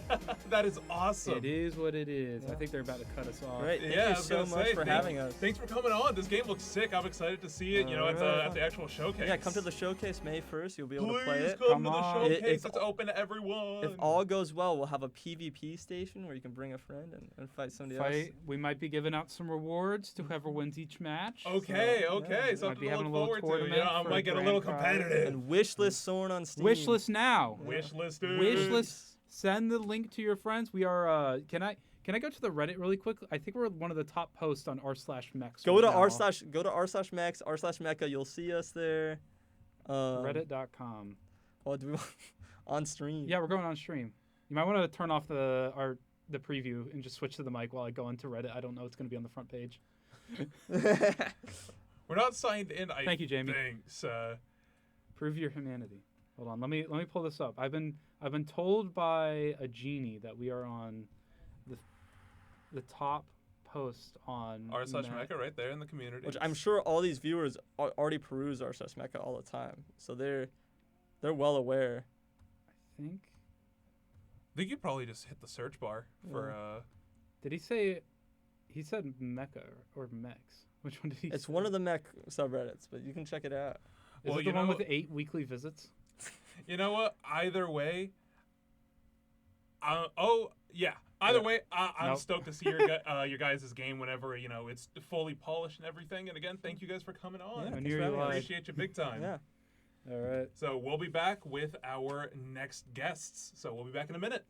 That is awesome. It is what it is. Yeah. I think they're about to cut us off. Great. Thank Yeah, I you was so gonna much say, for having us. Thanks for coming on. This game looks sick. I'm excited to see it. At the actual showcase. Yeah, come to the showcase May 1st. You'll be able to play Please it. come to Come the on. showcase. If- It's open to everyone. If all goes well, we'll have a PvP station where you can bring a friend and fight somebody else. We might be giving out some rewards to whoever wins each match. Okay, So, okay, yeah. something Might be to having look a little forward to. tournament Yeah, I for might get a little grand prize. competitive. And wishlist S.O.R.N on Steam. Wishlist now. Wishlist, Wishlist. Send the link to your friends. We are. Can I go to the Reddit really quick? I think we're one of the top posts on r/mex. Go right to now. r/mex, r/mecha. You'll see us there. Reddit.com. Oh, do we on stream? Yeah, we're going on stream. You might want to turn off the preview and just switch to the mic while I go into Reddit. I don't know it's going to be on the front page. We're not signed in. Thank you, Jamie. Thanks. Prove your humanity. Hold on. Let me pull this up. I've been told by a genie that we are on the top post on r/mecha right there in the community. Which I'm sure all these viewers already peruse r/mecha all the time, so they're well aware. I think. I think you probably just hit the search bar for. Did he say? He said mecha or mex. Which one did he? It's say? one of the mech subreddits, but you can check it out. Is it the one with 8 weekly visits? You know what? Either way. Either way, I'm Nope. stoked to see your guys' game whenever it's fully polished and everything. And again, thank you guys for coming on. Yeah, I thanks knew for you having us. lied. Appreciate you big time. Yeah. All right. So we'll be back with our next guests. So we'll be back in a minute.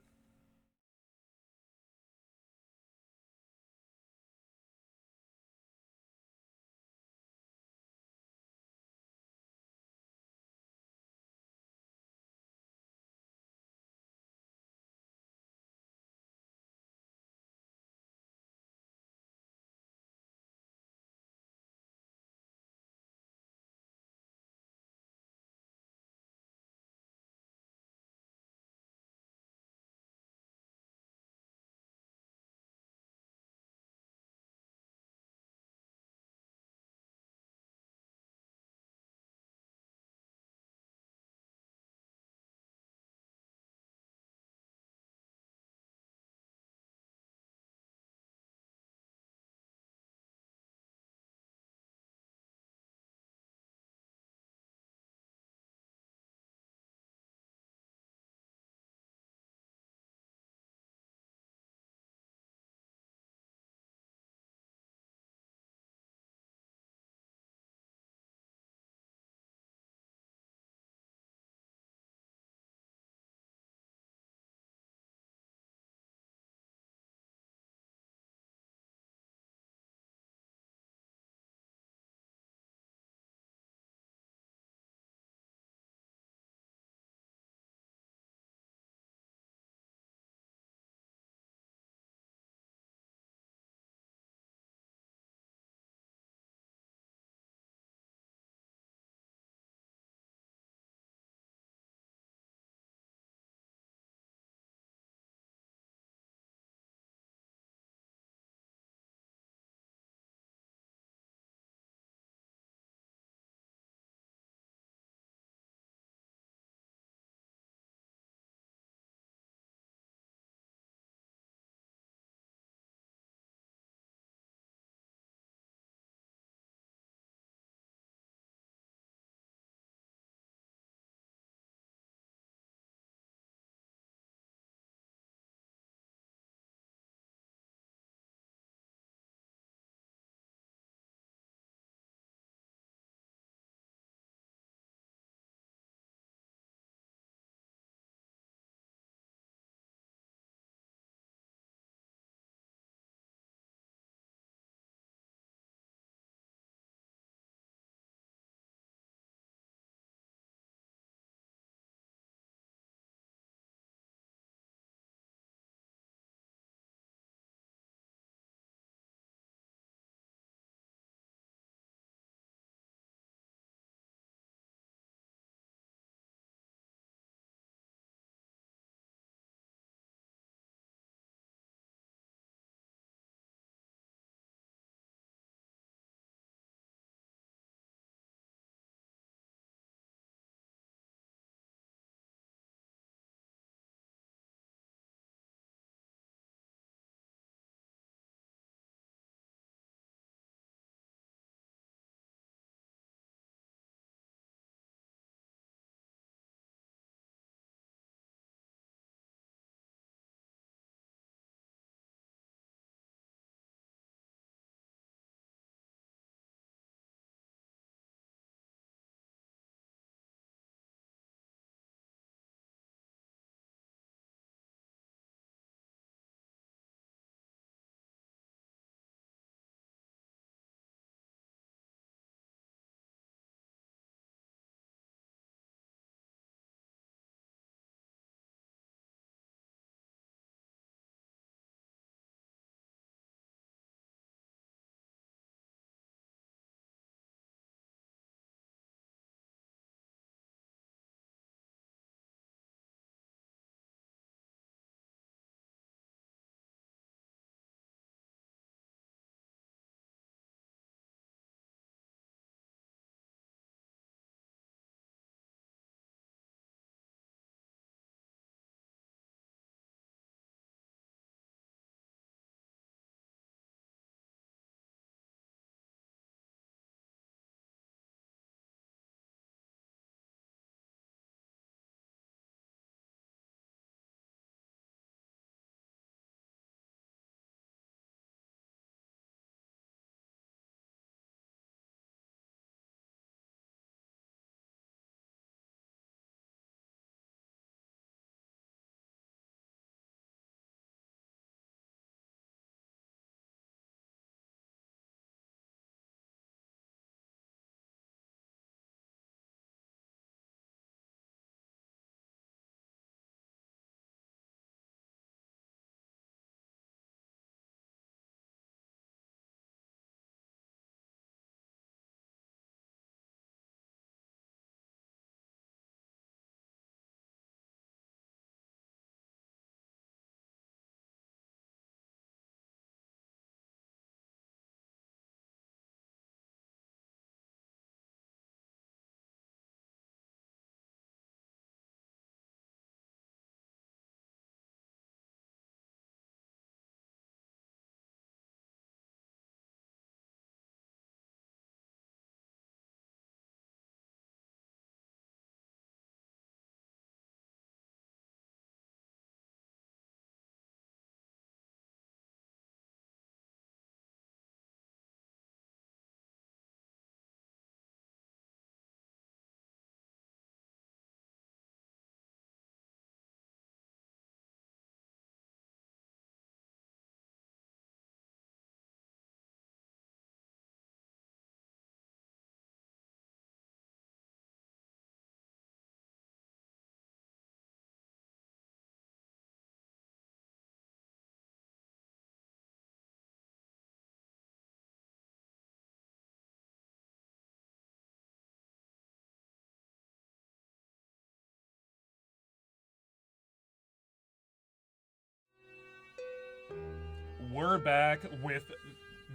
we're back with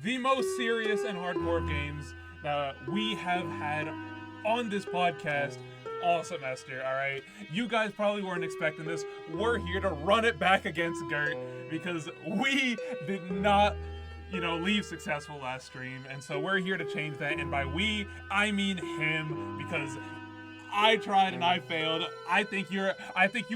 the most serious and hardcore of games that we have had on this podcast all semester, all right? You guys probably weren't expecting this. We're here to run it back against Gert because we did not, leave successful last stream, and so we're here to change that, and by we, I mean him, because I tried and I failed. I think you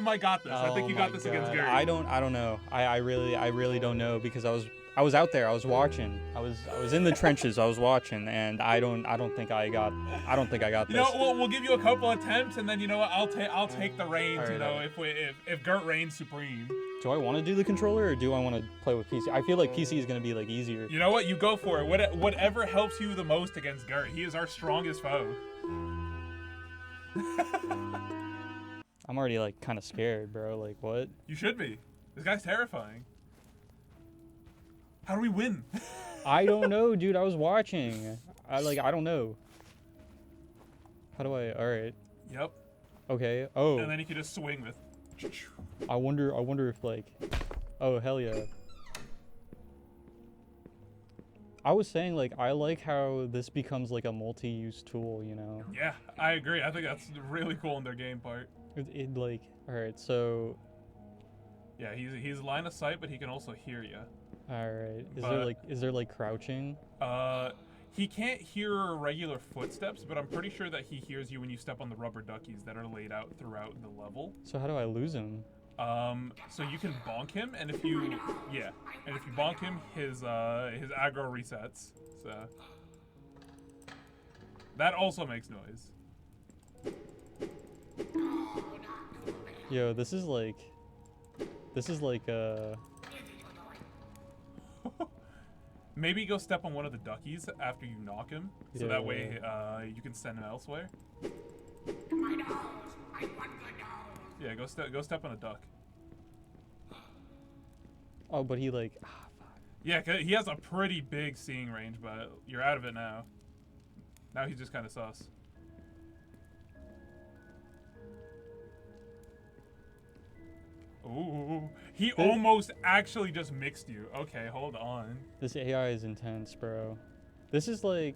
might got this. I think you got this against Gert. I don't know. I really don't know, because I was out there. I was watching. I was in the trenches. I was watching, and I don't think I got this. We'll give you a couple attempts, and then I'll take the reins. Right. If Gert reigns supreme. Do I want to do the controller, or do I want to play with PC? I feel like PC is gonna be like easier. You know what? You go for it. Whatever helps you the most against Gert. He is our strongest foe. I'm already like kind of scared, bro. Like what? You should be. This guy's terrifying. How do we win? I don't know, dude. I was watching. I don't know. How do I? All right. Yep. Okay. Oh. And then you can just swing with. I wonder if like. Oh hell yeah. I was saying, like, I like how this becomes like a multi-use tool, Yeah, I agree. I think that's really cool in their game part. It like, all right, so. Yeah, he's line of sight, but he can also hear you. All right. Is there like crouching? He can't hear regular footsteps, but I'm pretty sure that he hears you when you step on the rubber duckies that are laid out throughout the level. So how do I lose him? So you can bonk him, and if you bonk him, his aggro resets. So that also makes noise. Yo, this is like Maybe go step on one of the duckies after you knock him, so that way you can send him elsewhere. Yeah, go step on a duck. Oh, but he like. Yeah, 'cause he has a pretty big seeing range, but you're out of it now. Now he's just kind of sus. Ooh, he almost actually just mixed you. Okay, hold on. This AI is intense, bro. This is like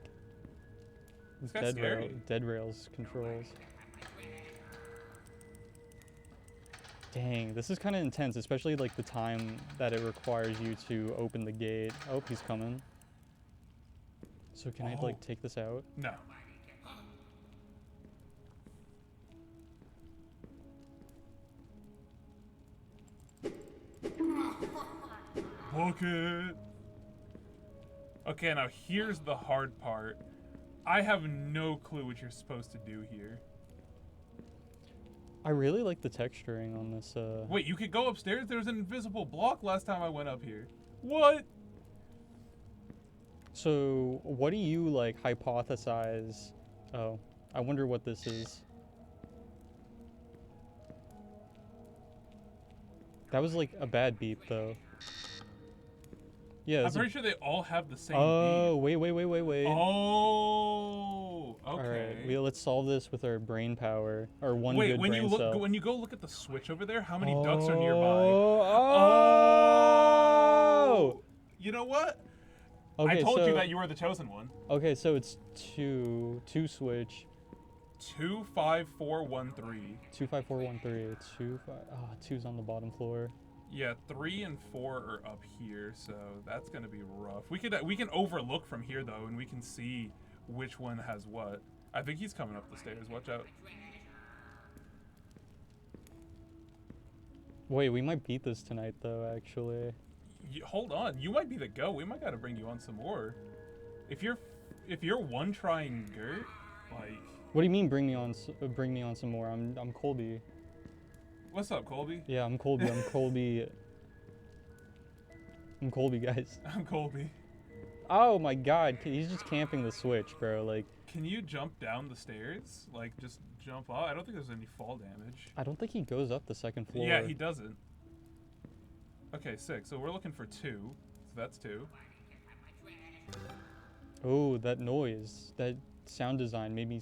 Dead Rails controls. Dang, this is kind of intense, especially like the time that it requires you to open the gate. Oh, he's coming. So can I like take this out? No. Bucket. Okay, now here's the hard part. I have no clue what you're supposed to do here. I really like the texturing on this. Wait, you could go upstairs? There was an invisible block last time I went up here. What? So, what do you like hypothesize? Oh, I wonder what this is. That was like a bad beep, though. Yeah, I'm pretty sure they all have the same beep. Wait. Oh, okay. All right, let's solve this with our brain power, or one good brain cell. Wait, when you go look at the switch over there, how many ducks are nearby? Oh! You know what? Okay, I told you that you were the chosen one. Okay, so it's two switch. 25413. 25413. 2's on the bottom floor. Yeah, 3 and 4 are up here, so that's gonna be rough. We can overlook from here though, and we can see which one has what. I think he's coming up the stairs. Watch out. Wait, we might beat this tonight though. Actually. Hold on, you might be the go. We might gotta bring you on some more. If you're one trying Gert, like. What do you mean bring me on some more? I'm Colby. What's up, Colby? Yeah, I'm Colby. I'm Colby. I'm Colby, guys. I'm Colby. Oh my God, he's just camping the switch, bro. Like. Can you jump down the stairs? Like, just jump off? I don't think there's any fall damage. I don't think he goes up the second floor. Yeah, he doesn't. Okay, 6. So we're looking for 2. So that's 2. Oh, that noise. That sound design made me...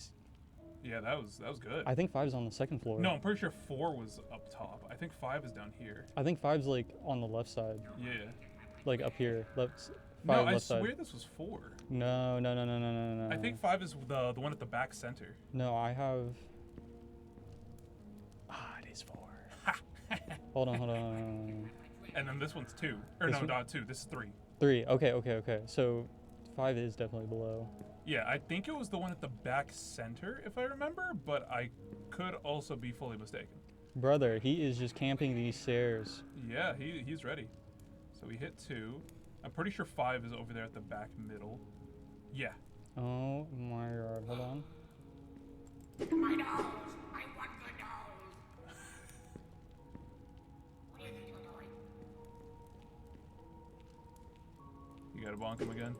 Yeah, that was good. I think 5's on the second floor. No, I'm pretty sure 4 was up top. I think 5 is down here. I think 5's like on the left side. Yeah. like up here, left. No, 5 I left swear side. this was 4. No. I think 5 is the one at the back center. No, I have. Ah, it is 4. Hold on. And then this one's 2. Or This no, one? not 2. This is 3. 3. Okay. So 5 is definitely below. Yeah, I think it was the one at the back center, if I remember, but I could also be fully mistaken. Brother, he is just camping these stairs. Yeah, he's ready. So we hit 2. I'm pretty sure 5 is over there at the back middle. Yeah. Oh my god, hold on. My nose! I want the nose! What do you think you're doing? You gotta bonk him again.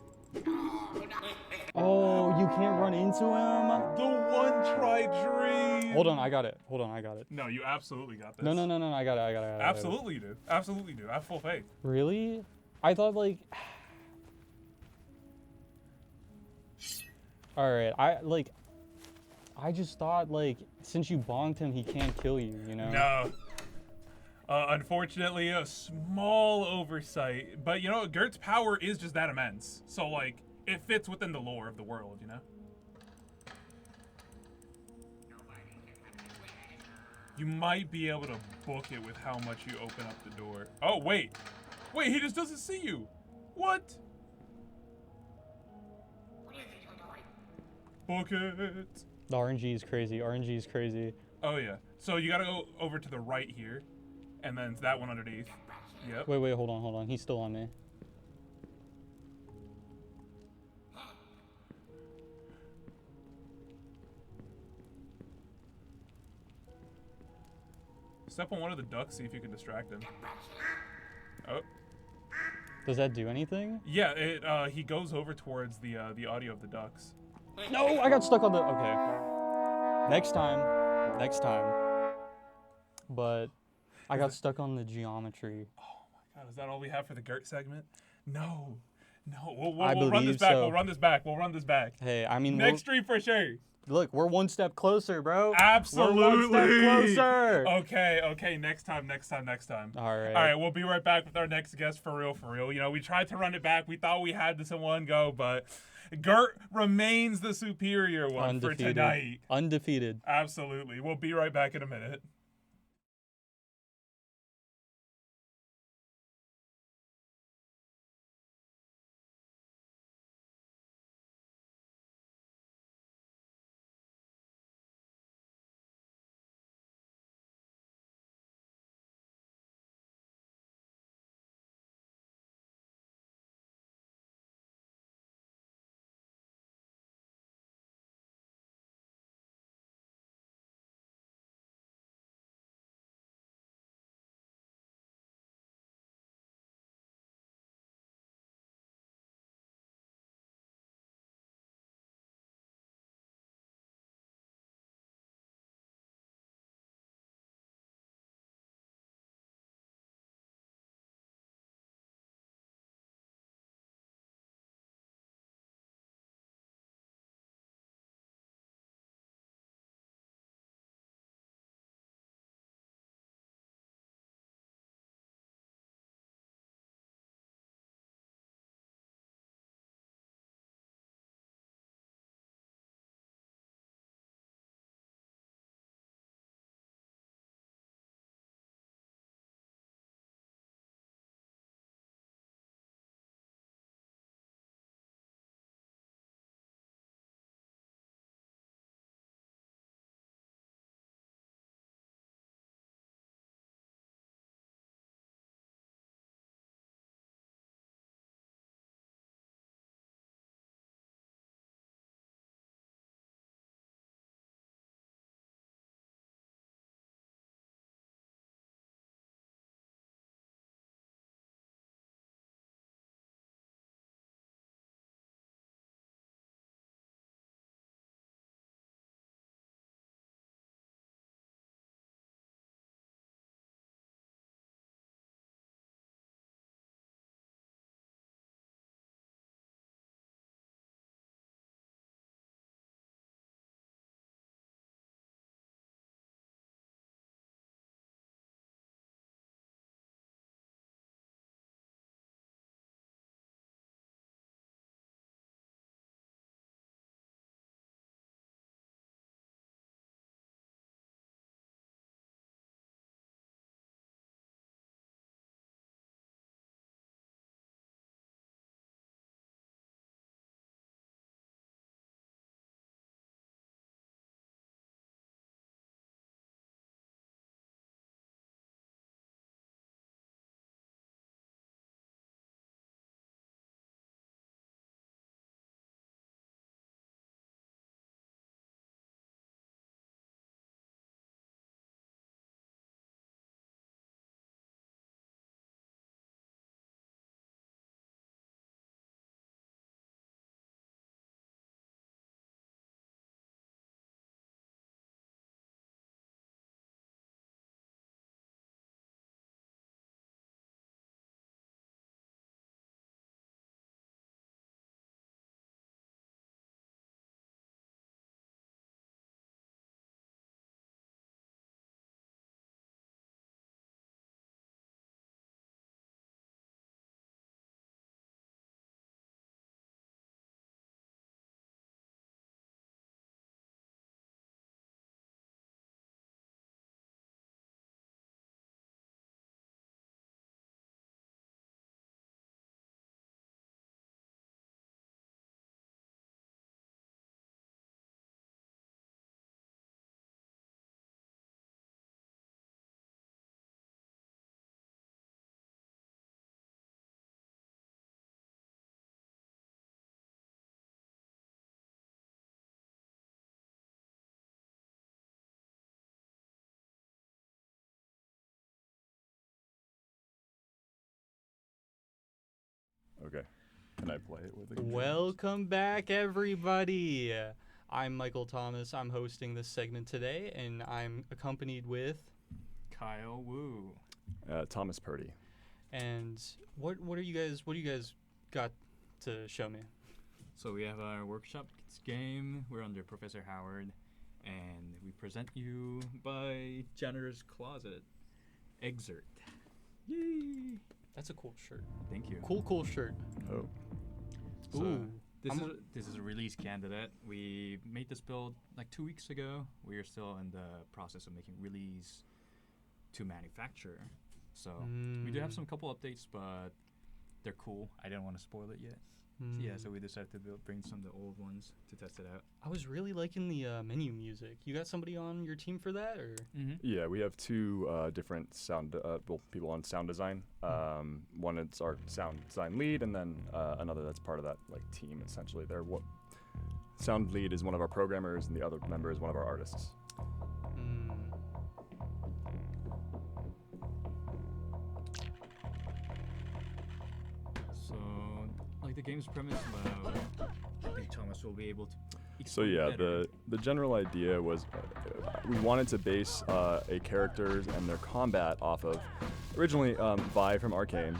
Oh, you can't run into him? The one try dream! Hold on, I got it. No, you absolutely got this. No, I got it. Absolutely do. Absolutely do. I have full faith. Really? I thought like... Alright, I just thought like, since you bonked him, he can't kill you, you know? No. Unfortunately, a small oversight. But you know, Gert's power is just that immense. So like, it fits within the lore of the world, you know? You might be able to book it with how much you open up the door. Oh, wait. Wait, he just doesn't see you. What? What do you think you're doing? Book it. The RNG is crazy. Oh, yeah. So you gotta go over to the right here. And then that one underneath. Yep. Wait, hold on. He's still on me. Step on one of the ducks, see if you can distract him. Oh. Does that do anything? Yeah, he goes over towards the audio of the ducks. No, I got stuck on the... Okay. Next time. But I got stuck on the geometry. Oh my god, is that all we have for the Gert segment? No. We'll I run this believe back. so. We'll run this back. Hey, I mean... Next stream for sure. Look, we're one step closer, bro. Absolutely. We're one step closer. Okay, next time. All All right, we'll be right back with our next guest for real. You know, we tried to run it back. We thought we had this in one go, but Gert remains the superior one for tonight. Undefeated. Absolutely. We'll be right back in a minute. Okay. Can I play it with the controllers? Welcome back, everybody. I'm Michael Thomas. I'm hosting this segment today, and I'm accompanied with Kyle Wu. Thomas Purdy. And what do you guys got to show me? So we have our workshop game. We're under Professor Howard, and we present you by Janitor's Closet, eXSert. Yay! That's a cool shirt. Thank you. Cool shirt. Oh. So Ooh. this is a release candidate. We made this build like 2 weeks ago. We are still in the process of making release to manufacture. So we do have some couple updates, but they're cool. I didn't want to spoil it yet. So we decided to bring some of the old ones to test it out. I was really liking the menu music. You got somebody on your team for that, or? Yeah, we have two different sound people on sound design. One is our sound design lead, and then another that's part of that like team. Essentially, sound lead is one of our programmers, and the other member is one of our artists. So, like the game's premise, I think Thomas will be able to. So yeah, the general idea was we wanted to base a characters and their combat off of originally Vi from Arcane,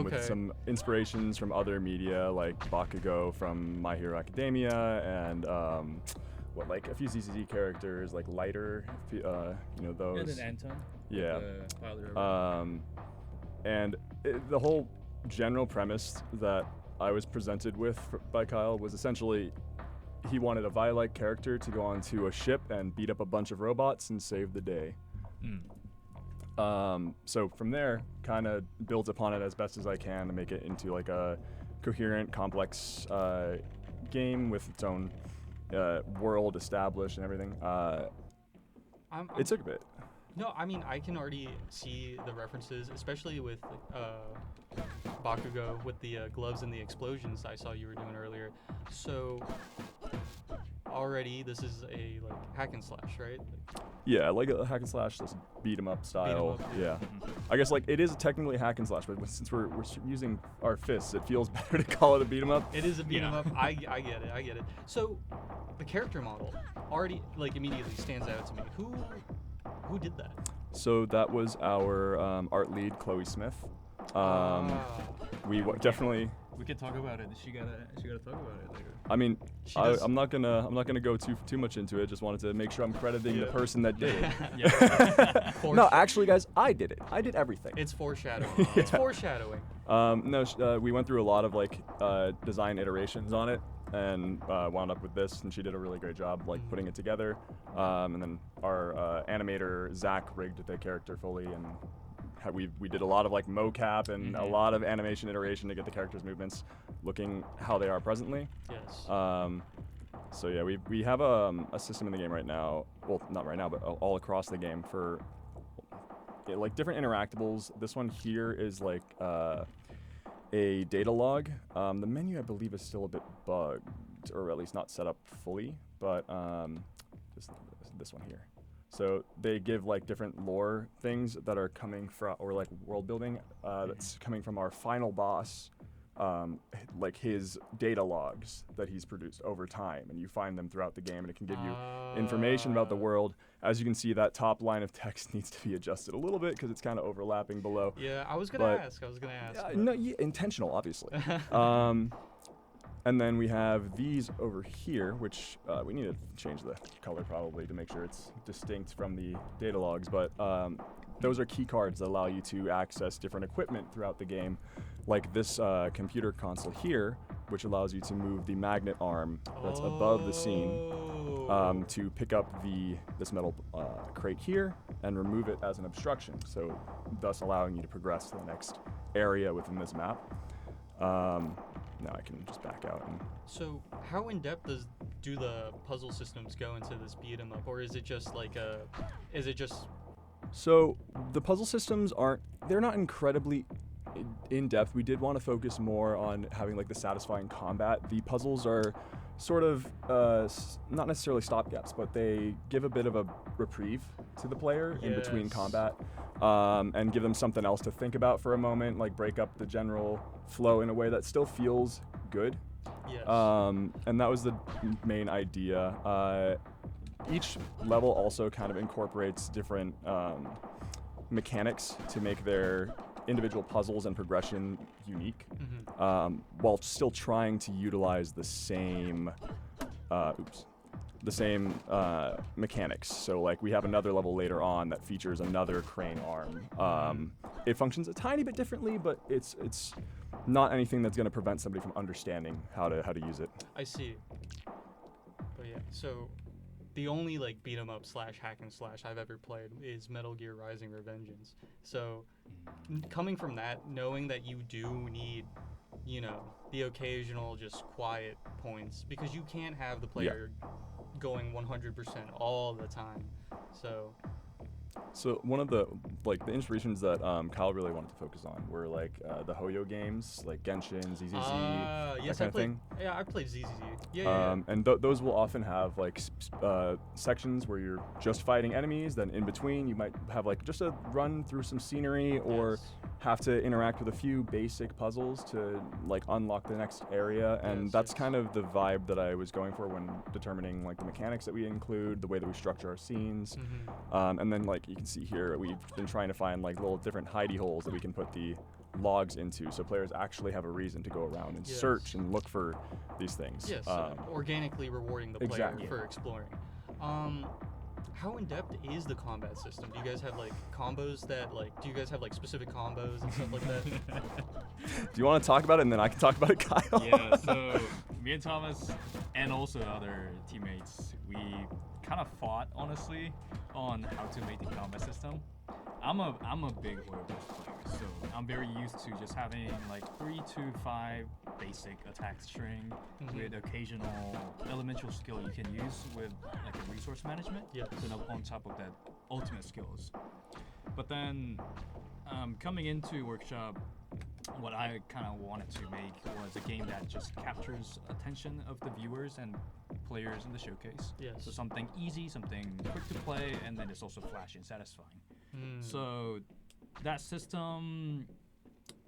with some inspirations from other media like Bakugo from My Hero Academia, and like a few CCZ characters like Lighter, those. And then Anton. Yeah. And the whole general premise that I was presented with by Kyle was essentially he wanted a Vi-like character to go onto a ship and beat up a bunch of robots and save the day. So from there, kind of built upon it as best as I can to make it into like a coherent, complex game with its own world established and everything. It took a bit. No, I mean, I can already see the references, especially with Bakugo, with the gloves and the explosions I saw you were doing earlier. So, already, this is a hack and slash, right? Yeah, like a hack and slash, this beat 'em up style. Yeah. I guess it is technically hack and slash, but since we're using our fists, it feels better to call it a beat 'em up. It is a beat 'em up. I get it. So, the character model already immediately stands out to me. Who did that? So that was our art lead, Chloe Smith. We definitely. We could talk about it. She gotta talk about it later. I mean, I'm not gonna go too much into it. Just wanted to make sure I'm crediting the person that did it. No, actually, guys, I did it. I did everything. It's foreshadowing. It's foreshadowing. No, we went through a lot of design iterations on it, and wound up with this, and she did a really great job putting it together. And then our animator Zach rigged the character fully, and we did a lot of mocap and a lot of animation iteration to get the characters' movements looking how they are presently. Yes. So yeah, we have a system in the game right now. Well, not right now, but all across the game for different interactables. This one here is a data log. The menu, I believe, is still a bit bugged, or at least not set up fully, but this one here. So they give different lore things that are coming from, or world building that's coming from our final boss, his data logs that he's produced over time, and you find them throughout the game, and it can give you information about the world. As you can see, that top line of text needs to be adjusted a little bit because it's kind of overlapping below. Yeah, I was gonna ask. No, intentional, obviously. And then we have these over here, which we need to change the color probably to make sure it's distinct from the data logs. But those are key cards that allow you to access different equipment throughout the game, like this computer console here, which allows you to move the magnet arm that's above the scene to pick up this metal crate here and remove it as an obstruction, so thus allowing you to progress to the next area within this map. Now I can just back out. So how in depth do the puzzle systems go into this beat 'em up, or is it just So the puzzle systems they're not incredibly in depth. We did want to focus more on having the satisfying combat. The puzzles are sort of not necessarily stopgaps, but they give a bit of a reprieve to the player in between combat, and give them something else to think about for a moment, like break up the general flow in a way that still feels good. Yes. And that was the main idea. Each level also kind of incorporates different mechanics to make their individual puzzles and progression unique, while still trying to utilize the same mechanics. So like we have another level later on that features another crane arm. It functions a tiny bit differently, but it's not anything that's going to prevent somebody from understanding how to use it. I see. But yeah, so the only like beat 'em up / hack and slash I've ever played is Metal Gear Rising: Revengeance. So coming from that, knowing that you do need, you know, the occasional just quiet points, because you can't have the player going 100% all the time. So one of the inspirations that Kyle really wanted to focus on were like the Hoyo games, like Genshin, ZZZ, yes, that kind of thing. Yeah, I played ZZZ. Yeah. And those will often have like sections where you're just fighting enemies. Then in between, you might have like just a run through some scenery, or have to interact with a few basic puzzles to like unlock the next area. And that's kind of the vibe that I was going for when determining like the mechanics that we include, the way that we structure our scenes, and then like you can see here, we've been trying to find like little different hidey holes that we can put the logs into, so players actually have a reason to go around and search and look for these things. Yes, organically rewarding the player for exploring. How in depth is the combat system? Do you guys have like combos that like? Do you guys have like specific combos and stuff like that? Do you want to talk about it, and then I can talk about it, Kyle? Yeah. So me and Thomas, and also other teammates, we kind of fought honestly on how to make the combat system. I'm a big Hoyo-based player, so I'm very used to just having like 3 to 5 basic attack string with occasional elemental skill you can use with like a resource management. Yeah. So on top of that, ultimate skills. But then coming into workshop, what I kind of wanted to make was a game that just captures attention of the viewers and players in the showcase. Yes. So something easy, something quick to play, and then it's also flashy and satisfying. So that system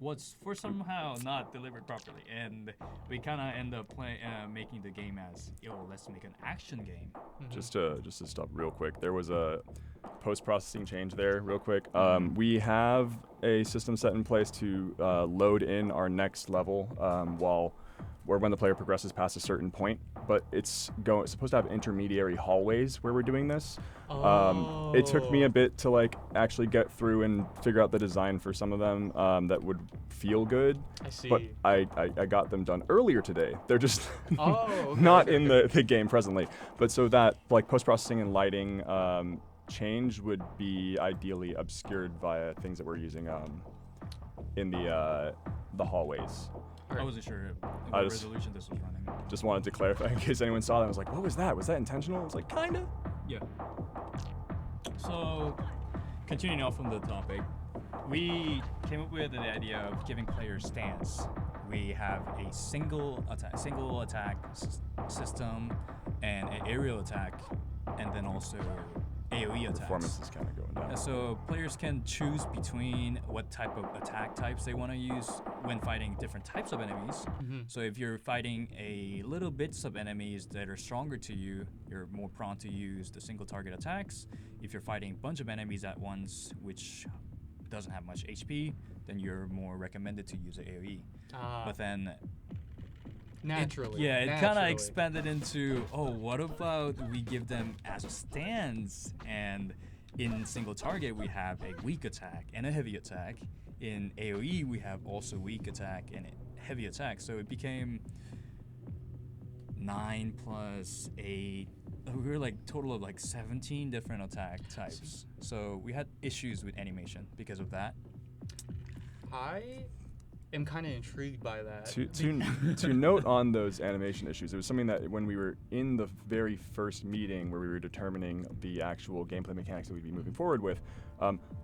was for somehow not delivered properly, and we kind of end up making the game as, let's make an action game. Just to stop real quick, there was a post-processing change there real quick. We have a system set in place to load in our next level when the player progresses past a certain point, but it's supposed to have intermediary hallways where we're doing this. It took me a bit to like actually get through and figure out the design for some of them that would feel good. I see. But I got them done earlier today. They're just not in the game presently. But so that like post-processing and lighting change would be ideally obscured via things that we're using in the hallways. I wasn't sure what resolution this was running. Just wanted to clarify in case anyone saw that. I was like, what was that? Was that intentional? I was like, kinda. Yeah. So, continuing off from the topic, we came up with the idea of giving players stance. We have a single attack system, and an aerial attack, and then also AoE attacks. Performance is kind of going down. So players can choose between what type of attack types they want to use when fighting different types of enemies. So if you're fighting a little bits of enemies that are stronger to you, you're more prone to use the single target attacks. If you're fighting a bunch of enemies at once, which doesn't have much HP, then you're more recommended to use the AoE. But then naturally. It kind of expanded into, what about we give them as a stance? And in single target, we have a weak attack and a heavy attack. In AoE, we have also weak attack and a heavy attack. So it became 9 plus 8. We were like total of like 17 different attack types. So we had issues with animation because of that. am kind of intrigued by that. To note on those animation issues, it was something that when we were in the very first meeting where we were determining the actual gameplay mechanics that we'd be moving forward with,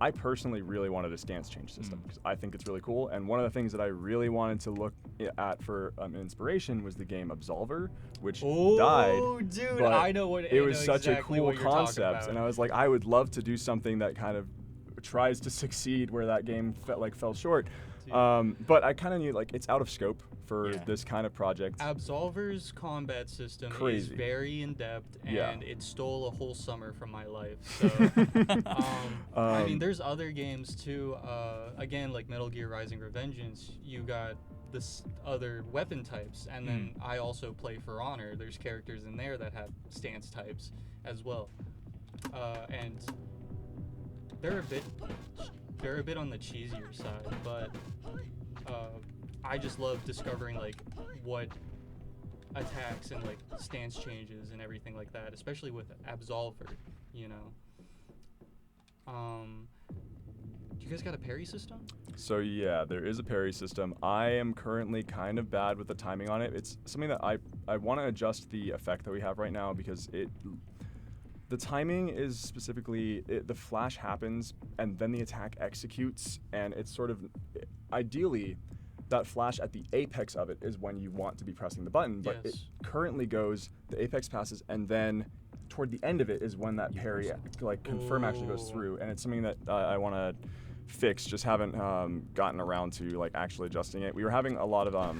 I personally really wanted a stance change system because I think it's really cool. And one of the things that I really wanted to look at for inspiration was the game Absolver, which died. Oh, dude, but I know what it was such exactly a cool what you're talking concept, about. and I was like, I would love to do something that kind of tries to succeed where that game fell short. But I kind of knew like it's out of scope for this kind of project. Absolver's combat system is Crazy. very in-depth, and Yeah. it stole a whole summer from my life. So, I mean, there's other games too. Again, like Metal Gear Rising Revengeance, you got this other weapon types, and then I also play For Honor. There's characters in there that have stance types as well, and they're a bit on the cheesier side, but I just love discovering like what attacks and like stance changes and everything like that, especially with Absolver, you know. Do you guys got a parry system? So yeah, there is a parry system. I am currently kind of bad with the timing on it. It's something that I want to adjust the effect that we have right now because the timing is specifically, the flash happens and then the attack executes, and it's sort of, ideally, that flash at the apex of it is when you want to be pressing the button, but it currently goes, the apex passes, and then toward the end of it is when that parry, like confirm actually goes through, and it's something that I want to fix, just haven't gotten around to like actually adjusting it. We were having a lot of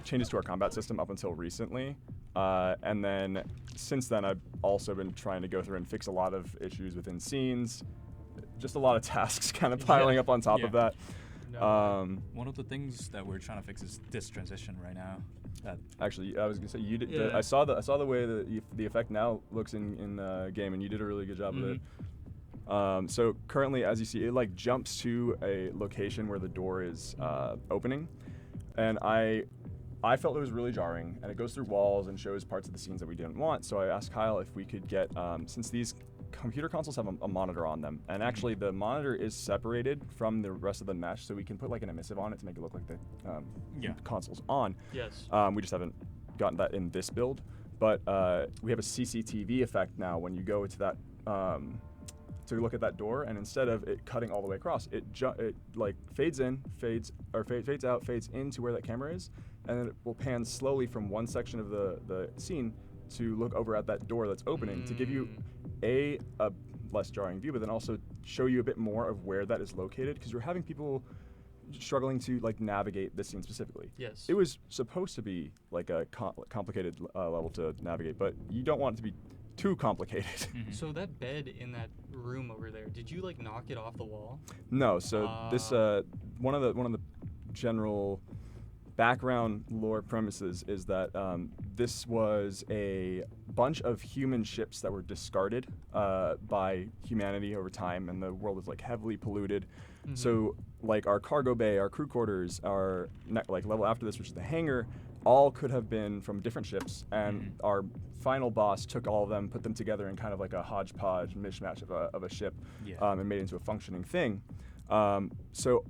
changes to our combat system up until recently, and then since then I've also been trying to go through and fix a lot of issues within scenes, just a lot of tasks kind of piling up on top of that. One of the things that we're trying to fix is this transition right now. Actually, I was gonna say you did. I saw the way that the effect now looks in the game, and you did a really good job with it. So currently, as you see, it like jumps to a location where the door is opening, and I felt it was really jarring, and it goes through walls and shows parts of the scenes that we didn't want. So I asked Kyle if we could get, since these computer consoles have a monitor on them, and actually the monitor is separated from the rest of the mesh, so we can put like an emissive on it to make it look like the console's on. Yes. We just haven't gotten that in this build, but we have a CCTV effect now when you go to that to look at that door, and instead of it cutting all the way across, it like fades in, fades out, fades into where that camera is, and then it will pan slowly from one section of the scene to look over at that door that's opening to give you a less jarring view, but then also show you a bit more of where that is located, because you're having people struggling to like navigate this scene specifically. Yes. It was supposed to be like a complicated level to navigate, but you don't want it to be too complicated. So that bed in that room over there, did you like knock it off the wall? No. So this one of the general background lore premises is that this was a bunch of human ships that were discarded by humanity over time, and the world was like heavily polluted. So like our cargo bay, our crew quarters, our like level after this, which is the hangar, all could have been from different ships, and our final boss took all of them, put them together in kind of like a hodgepodge mishmash of a ship, and made it into a functioning thing. So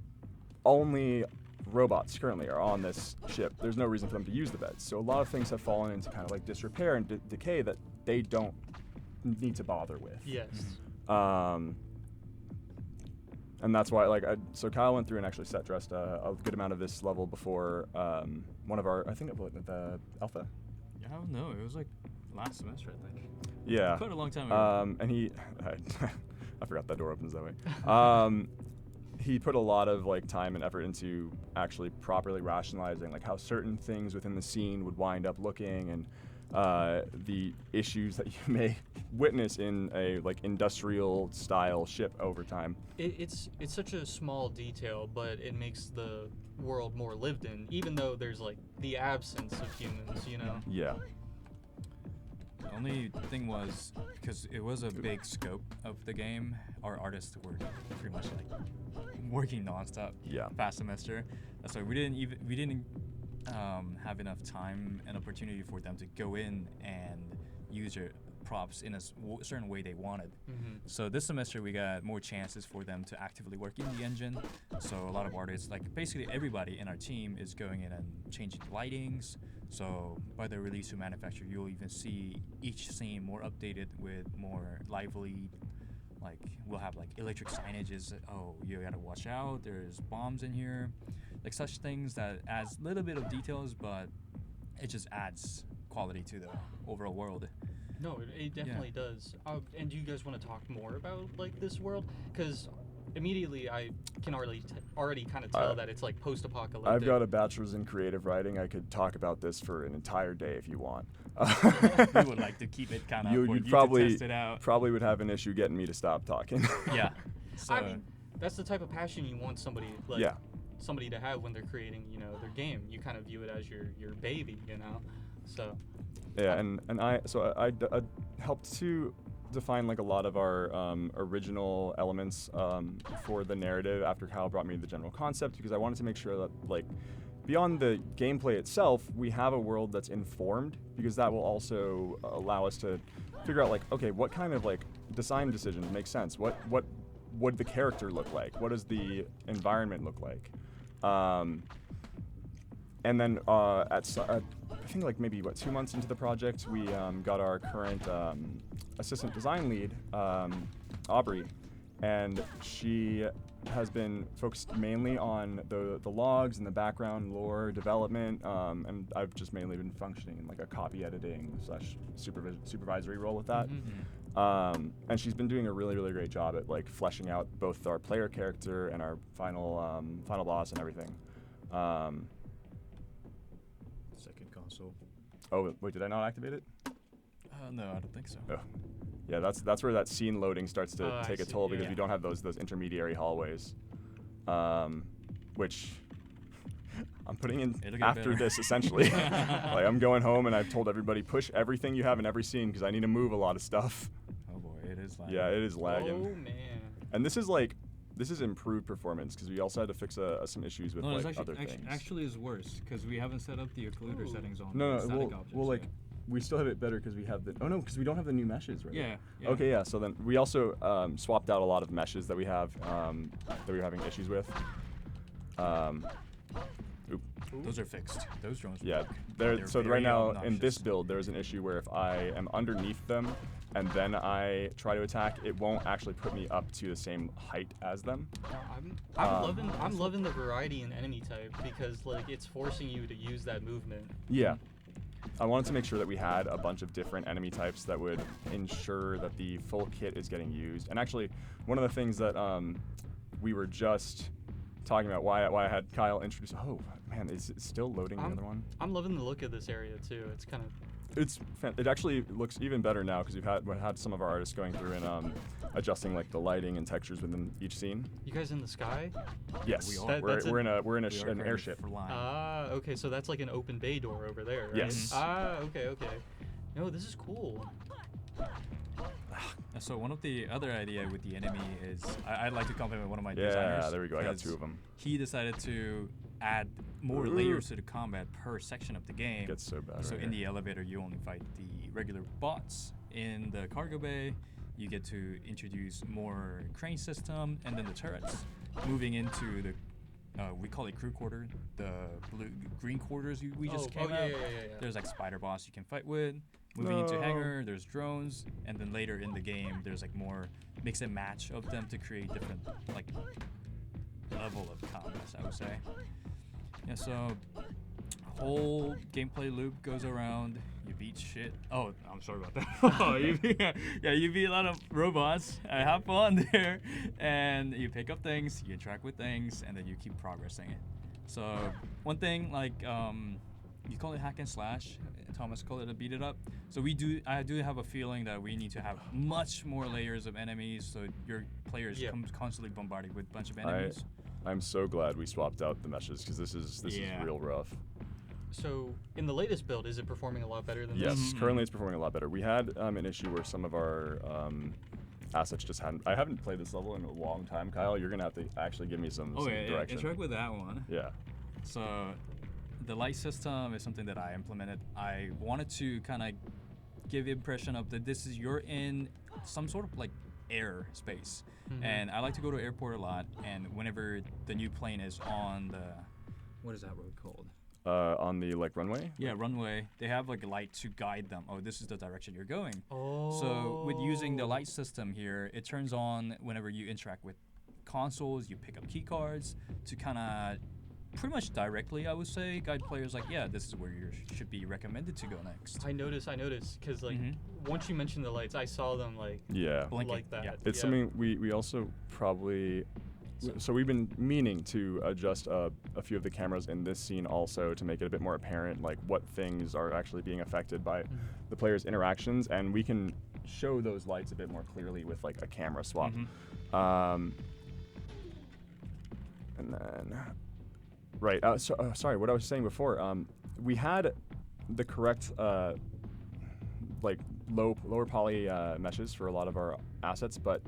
only robots currently are on this ship. There's no reason for them to use the beds. So a lot of things have fallen into kind of like disrepair and decay that they don't need to bother with. Yes. And that's why, like, so Kyle went through and actually set dressed a good amount of this level before one of our, I think the alpha. Yeah, I don't know. It was like last semester, I think. Yeah. Quite a long time ago. And I forgot that door opens that way. He put a lot of like time and effort into actually properly rationalizing like how certain things within the scene would wind up looking, and the issues that you may witness in a like industrial style ship over time. It's such a small detail, but it makes the world more lived in, even though there's like the absence of humans, you know? Yeah. The only thing was, because it was a big scope of the game, our artists were pretty much like working nonstop past semester. That's why we didn't have enough time and opportunity for them to go in and use props in a certain way they wanted. So this semester we got more chances for them to actively work in the engine. So a lot of artists, like basically everybody in our team, is going in and changing the lightings. So by the release to manufacture, you'll even see each scene more updated with more lively, like we'll have like electric signages. Oh, you gotta watch out, there's bombs in here. Like such things that adds a little bit of details, but it just adds quality to the overall world. No, it definitely does. And do you guys want to talk more about like this world? Because immediately I can already kind of tell that it's like post-apocalyptic. I've got a bachelor's in creative writing. I could talk about this for an entire day if you want. We would like to keep it kind of you probably to test it out. Probably would have an issue getting me to stop talking. Yeah. So, I mean, that's the type of passion you want somebody somebody to have when they're creating, their game. You kind of view it as your baby, So. Yeah, and I helped to define like a lot of our original elements for the narrative after Kyle brought me the general concept, because I wanted to make sure that like beyond the gameplay itself, we have a world that's informed, because that will also allow us to figure out like, okay, what kind of like design decisions make sense? What would the character look like? What does the environment look like? And then I think like maybe 2 months into the project, we got our current assistant design lead, Aubrey, and she has been focused mainly on the logs and the background lore development, and I've just mainly been functioning in like a copy editing / supervisory role with that. And she's been doing a really, really great job at like fleshing out both our player character and our final boss and everything. Second console. Oh wait, did I not activate it? No, I don't think so. Oh. Yeah, that's where that scene loading starts to take a toll, because we don't have those intermediary hallways, which I'm putting in after this essentially. Like I'm going home and I've told everybody push everything you have in every scene because I need to move a lot of stuff. Oh boy, it is lagging. Yeah, it is lagging. Oh man. And this is improved performance, because we also had to fix some issues with other things. Actually, is worse because we haven't set up the occluder settings on. No, well, like we still have it better because we have because we don't have the new meshes, right? Yeah. Okay, yeah. So then we also swapped out a lot of meshes that we have that we were having issues with. Those are fixed. Those drones. Yeah. So right now in this build, there's an issue where if I am underneath them and then I try to attack, it won't actually put me up to the same height as them. I'm loving the variety in enemy type, because like it's forcing you to use that movement. Yeah. I wanted to make sure that we had a bunch of different enemy types that would ensure that the full kit is getting used. And actually, one of the things that we were just talking about, why I had Kyle introduce. Oh man, is it still loading the other one? I'm loving the look of this area too. It's kind of. It actually looks even better now, because we've had some of our artists going through and adjusting like the lighting and textures within each scene. You guys in the sky? Yes, we're in an airship. Okay, so that's like an open bay door over there, right? Yes. Okay. No, this is cool. So one of the other idea with the enemy is I'd like to compliment one of my designers. Yeah, there we go. I got 2 of them. He decided to add more layers to the combat per section of the game. It gets so bad. So in the elevator, you only fight the regular bots. In the cargo bay, you get to introduce more crane system, and then the turrets. Moving into the we call it crew quarter, the green quarters we just came out. Yeah. There's like spider boss you can fight with. Moving into hangar, there's drones, and then later in the game, there's like more mix and match of them to create different like level of combats, I would say. Yeah, so whole gameplay loop goes around. You beat shit. Oh, I'm sorry about that. You beat a lot of robots. I have fun there, and you pick up things, you interact with things, and then you keep progressing. So one thing, like you call it hack and slash. Thomas called it a beat it up. So I do have a feeling that we need to have much more layers of enemies, so your players come constantly bombarded with a bunch of enemies. I'm so glad we swapped out the meshes, because this is real rough. So in the latest build, is it performing a lot better than this? Yes, currently it's performing a lot better. We had an issue where some of our assets just hadn't. I haven't played this level in a long time, Kyle. You're gonna have to actually give me some direction. Interact with that one. Yeah. So the light system is something that I implemented. I wanted to kind of give impression of that you're in some sort of like air space. And I like to go to airport a lot, and whenever the new plane is on the, what is that road called? On the like runway? Yeah, runway. They have like a light to guide them. Oh, this is the direction you're going. So with using the light system here, it turns on whenever you interact with consoles, you pick up key cards to kind of pretty much directly, I would say, guide players like, yeah, this is where you should be recommended to go next. I noticed, because like once you mentioned the lights, I saw them like blinking. like that. Yeah. It's something we also probably. So we've been meaning to adjust a few of the cameras in this scene also to make it a bit more apparent, like what things are actually being affected by the players' interactions, and we can show those lights a bit more clearly with like a camera swap. And then, right. Sorry, what I was saying before. We had the correct like lower poly meshes for a lot of our assets, but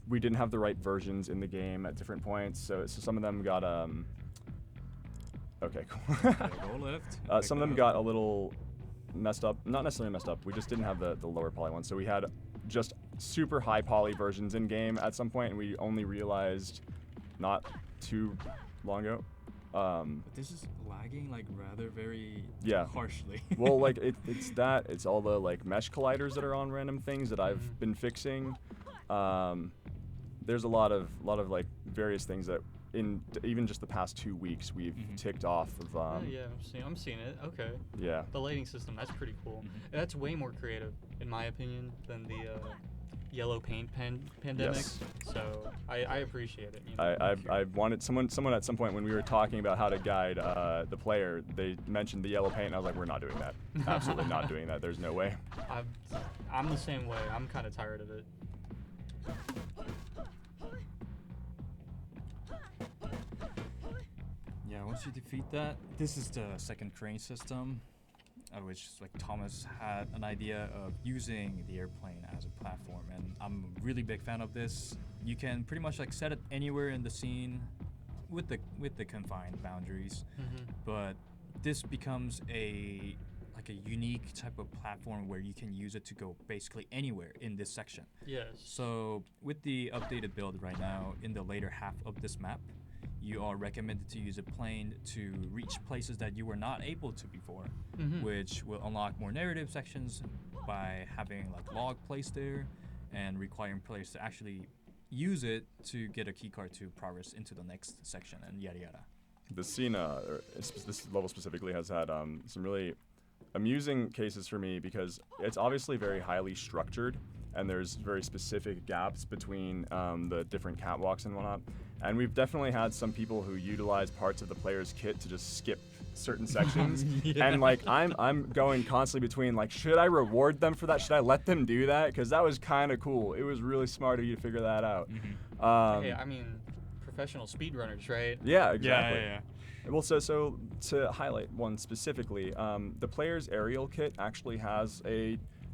we didn't have the right versions in the game at different points, so some of them got okay, cool. Go left. Some of them got a little messed up. Not necessarily messed up. We just didn't have the lower poly ones, so we had just super high poly versions in game at some point, and we only realized not too long ago. But this is lagging like rather very harshly. Well, like it's all the like mesh colliders that are on random things that I've been fixing. There's a lot of like various things that in even just the past 2 weeks we've ticked off of. Yeah, I'm seeing it. Okay. Yeah. The lighting system, that's pretty cool. And that's way more creative, in my opinion, than the yellow paint pandemic. Yes. So I appreciate it. You know? I wanted someone at some point when we were talking about how to guide the player, they mentioned the yellow paint, and I was like, we're not doing that. Absolutely not doing that. There's no way. I'm the same way. I'm kind of tired of it. Yeah, once you defeat that, this is the second crane system, which like Thomas had an idea of using the airplane as a platform, and I'm a really big fan of this. You can pretty much like set it anywhere in the scene with the confined boundaries, but this becomes a unique type of platform where you can use it to go basically anywhere in this section. Yes. So with the updated build right now, in the later half of this map, you are recommended to use a plane to reach places that you were not able to before, which will unlock more narrative sections by having like log placed there and requiring players to actually use it to get a keycard to progress into the next section and yada yada. This scene, this level specifically, has had some really amusing cases for me because it's obviously very highly structured and there's very specific gaps between the different catwalks and whatnot. And we've definitely had some people who utilize parts of the player's kit to just skip certain sections. And like I'm going constantly between like, should I reward them for that? Should I let them do that? Because that was kind of cool. It was really smart of you to figure that out. Hey, I mean, professional speedrunners, right? Yeah, exactly. Yeah. Well, so to highlight one specifically, the player's aerial kit actually has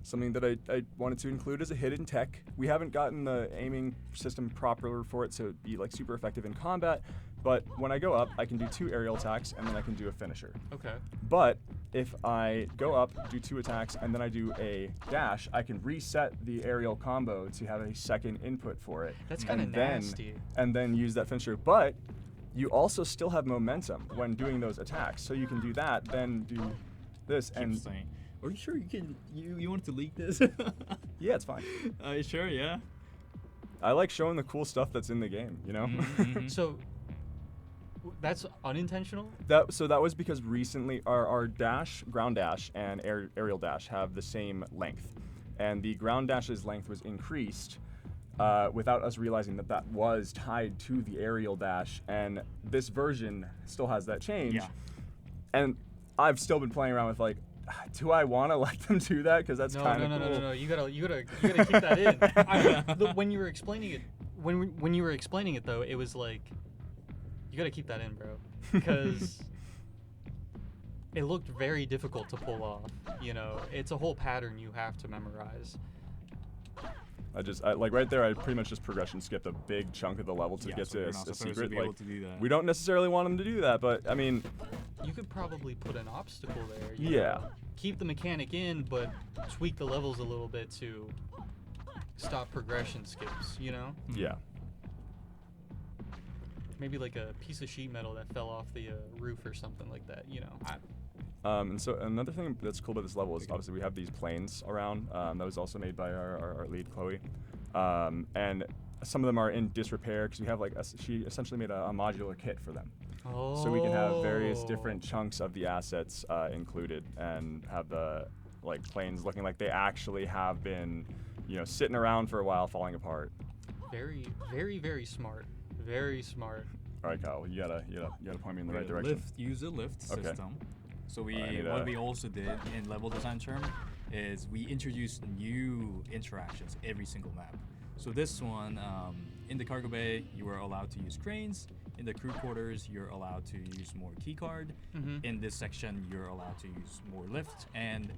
something that I wanted to include as a hidden tech. We haven't gotten the aiming system proper for it to be like super effective in combat, but when I go up, I can do 2 aerial attacks and then I can do a finisher. Okay. But if I go up, do 2 attacks, and then I do a dash, I can reset the aerial combo to have a second input for it. That's kind of nasty. And then use that finisher. But you also still have momentum when doing those attacks, so you can do that, then do this, and. Are you sure you can? You wanted to leak this? Yeah, it's fine. Sure, yeah. I like showing the cool stuff that's in the game, you know? So that's unintentional? That was because recently our ground dash and aerial dash have the same length. And the ground dash's length was increased without us realizing that was tied to the aerial dash. And this version still has that change. Yeah. And I've still been playing around with like, do I want to let them do that? Because that's kind of cool. No. You gotta keep that in. I mean, when you were explaining it, when you were explaining it though, it was like, you gotta keep that in, bro, because it looked very difficult to pull off. You know, it's a whole pattern you have to memorize. I like right there, I pretty much just progression skipped a big chunk of the level to get to a secret. To like, to do that. We don't necessarily want them to do that, but I mean, you could probably put an obstacle there. Yeah. keep the mechanic in, but tweak the levels a little bit to stop progression skips, you know? Yeah. Maybe like a piece of sheet metal that fell off the roof or something like that, you know? And so another thing that's cool about this level is obviously we have these planes around. That was also made by our lead, Chloe. And some of them are in disrepair because we have she essentially made a modular kit for them. Oh. So we can have various different chunks of the assets included and have the planes looking like they actually have been, sitting around for a while, falling apart. Very, very, very smart. Very smart. All right, Kyle, you gotta point me in the right direction. Use a lift Okay. system. So what we also did in level design term is we introduced new interactions every single map. So this one, in the cargo bay, you are allowed to use cranes. In the crew quarters, you're allowed to use more keycard. In this section, you're allowed to use more lift. And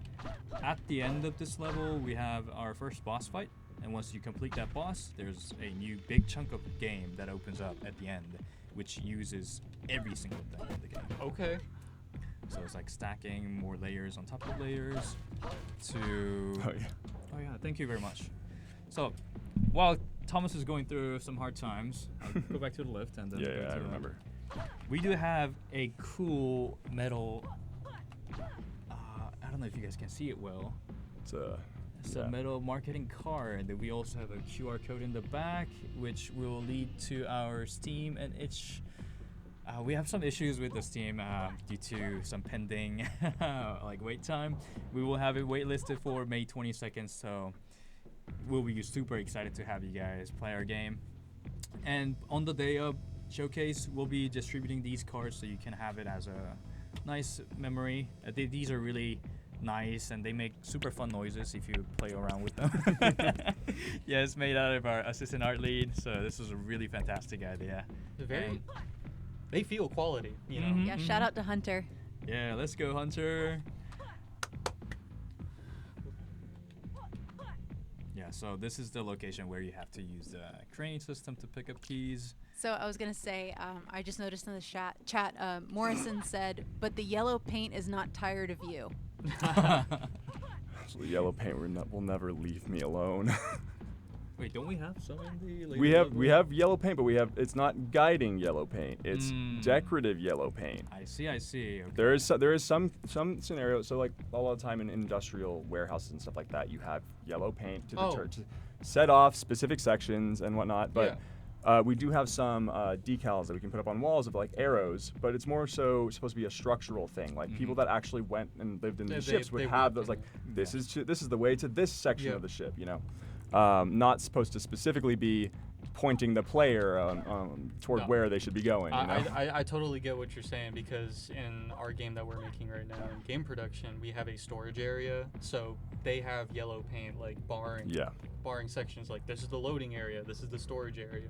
at the end of this level, we have our first boss fight. And once you complete that boss, there's a new big chunk of game that opens up at the end, which uses every single thing in the game. Okay. So it's like stacking more layers on top of layers to... Oh, yeah. Oh, yeah. Thank you very much. So while Thomas is going through some hard times, I'll go back to the lift and then... Yeah, I remember. We do have a cool metal... I don't know if you guys can see it well. It's a metal marketing card. We also have a QR code in the back, which will lead to our Steam and itch. We have some issues with the Steam due to some pending wait time. We will have it waitlisted for May 22nd, so we'll be super excited to have you guys play our game. And on the day of showcase, we'll be distributing these cards so you can have it as a nice memory. These are really nice and they make super fun noises if you play around with them. Yeah, it's made out of our assistant art lead, so this is a really fantastic idea. They feel quality, you know. Yeah, shout out to Hunter. Yeah, let's go, Hunter. Yeah, so this is the location where you have to use the crane system to pick up keys. So I was going to say, I just noticed in the chat, Morrison said, but the yellow paint is not tired of you. So the yellow paint will never leave me alone. Wait, don't we have some in the... We have yellow paint, but it's not guiding yellow paint. It's decorative yellow paint. I see. Okay. There is some scenarios. So a lot of time in industrial warehouses and stuff like that, you have yellow paint to set off specific sections and whatnot. But we do have some decals that we can put up on walls of arrows. But it's more so supposed to be a structural thing. People that actually went and lived in these ships would have those this is the way to this section of the ship. Not supposed to specifically be pointing the player toward where they should be going. I totally get what you're saying, because in our game that we're making right now in game production, we have a storage area, so they have yellow paint barring sections this is the loading area, this is the storage area.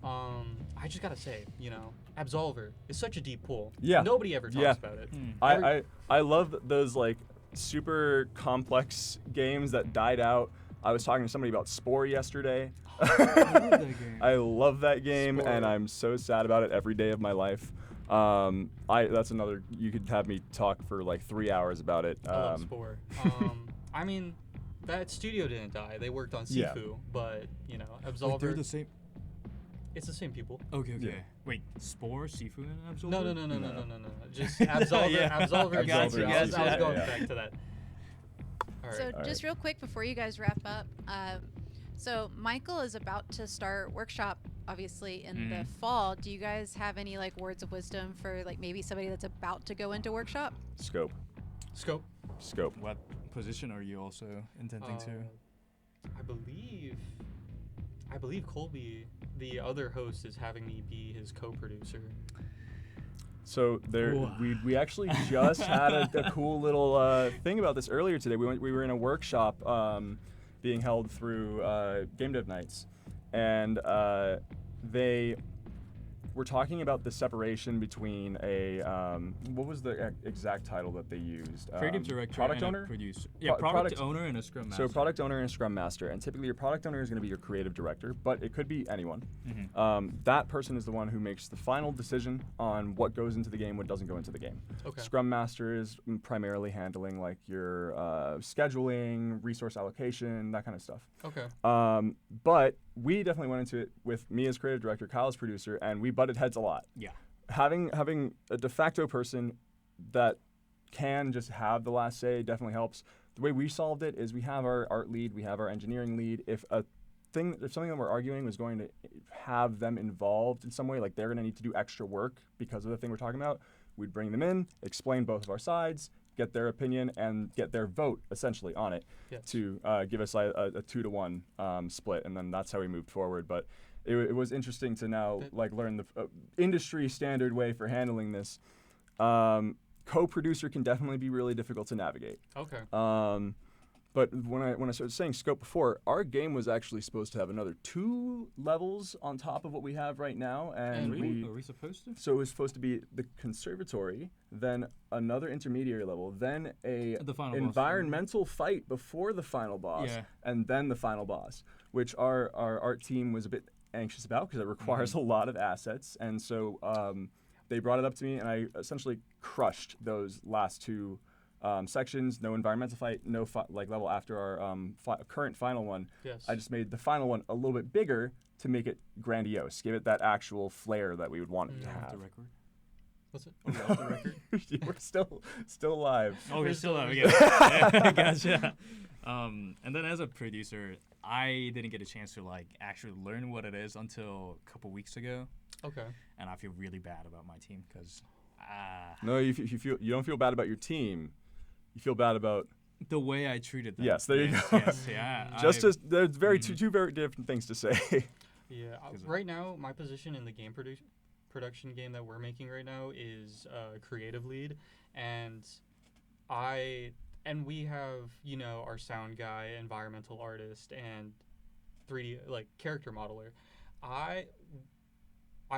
I just gotta say, Absolver is such a deep pool. Yeah. Nobody ever talks about it. I love those super complex games that died out. I was talking to somebody about S.O.R.N yesterday. I love that game, and I'm so sad about it every day of my life. That's another. You could have me talk for 3 hours about it. I love S.O.R.N. I mean, that studio didn't die. They worked on Sifu, but Absolver. Wait, they're the same. It's the same people. Okay. Yeah. Wait, S.O.R.N, Sifu, and Absolver? No. Just Absolver. Absolver. I was going back to that. So just real quick before you guys wrap up, so Michael is about to start workshop, obviously, in the fall. Do you guys have any words of wisdom for maybe somebody that's about to go into workshop? Scope. What position are you also intending to? I believe Colby, the other host, is having me be his co-producer. So we actually just had a cool little thing about this earlier today. We were in a workshop being held through Game Dev Nights, and they we're talking about the separation between a what was the exact title that they used? Creative director, product and owner, a producer. Yeah, product owner and a scrum master. So product owner and scrum master, and typically your product owner is going to be your creative director, but it could be anyone. That person is the one who makes the final decision on what goes into the game, what doesn't go into the game. Okay. Scrum master is primarily handling like your scheduling, resource allocation, that kind of stuff. Okay. But we definitely went into it with me as creative director, Kyle as producer, and we butted heads a lot. Yeah. Having a de facto person that can just have the last say definitely helps. The way we solved it is we have our art lead, we have our engineering lead. If something that we're arguing was going to have them involved in some way, like they're going to need to do extra work because of the thing we're talking about, we'd bring them in, explain both of our sides, get their opinion, and get their vote essentially on it to give us a 2-to-1 split, and then that's how we moved forward. But it was interesting to now learn the industry standard way for handling this. Co-producer can definitely be really difficult to navigate. Okay. But when I started saying scope before, our game was actually supposed to have another 2 levels on top of what we have right now, and are we supposed to? So it was supposed to be the conservatory, then another intermediary level, then The final environmental fight before the final boss, and then the final boss, which our art team was a bit anxious about because it requires a lot of assets, and so they brought it up to me, and I essentially crushed those last 2 sections. No environmental fight, no level after our current final one. Yes. I just made the final one a little bit bigger to make it grandiose, give it that actual flair that we would want it to have. The record. What's it? Off the record. We're still alive. Oh, we're still alive. Yeah. Gotcha. And then as a producer, I didn't get a chance to actually learn what it is until a couple weeks ago. Okay. And I feel really bad about my team because. No, you don't feel bad about your team. You feel bad about the way I treated them. Yes, there you go. Yes, yeah. There's two very different things to say. Yeah. Right now, my position in the game production game that we're making right now is creative lead, and we have our sound guy, environmental artist, and 3D character modeler. I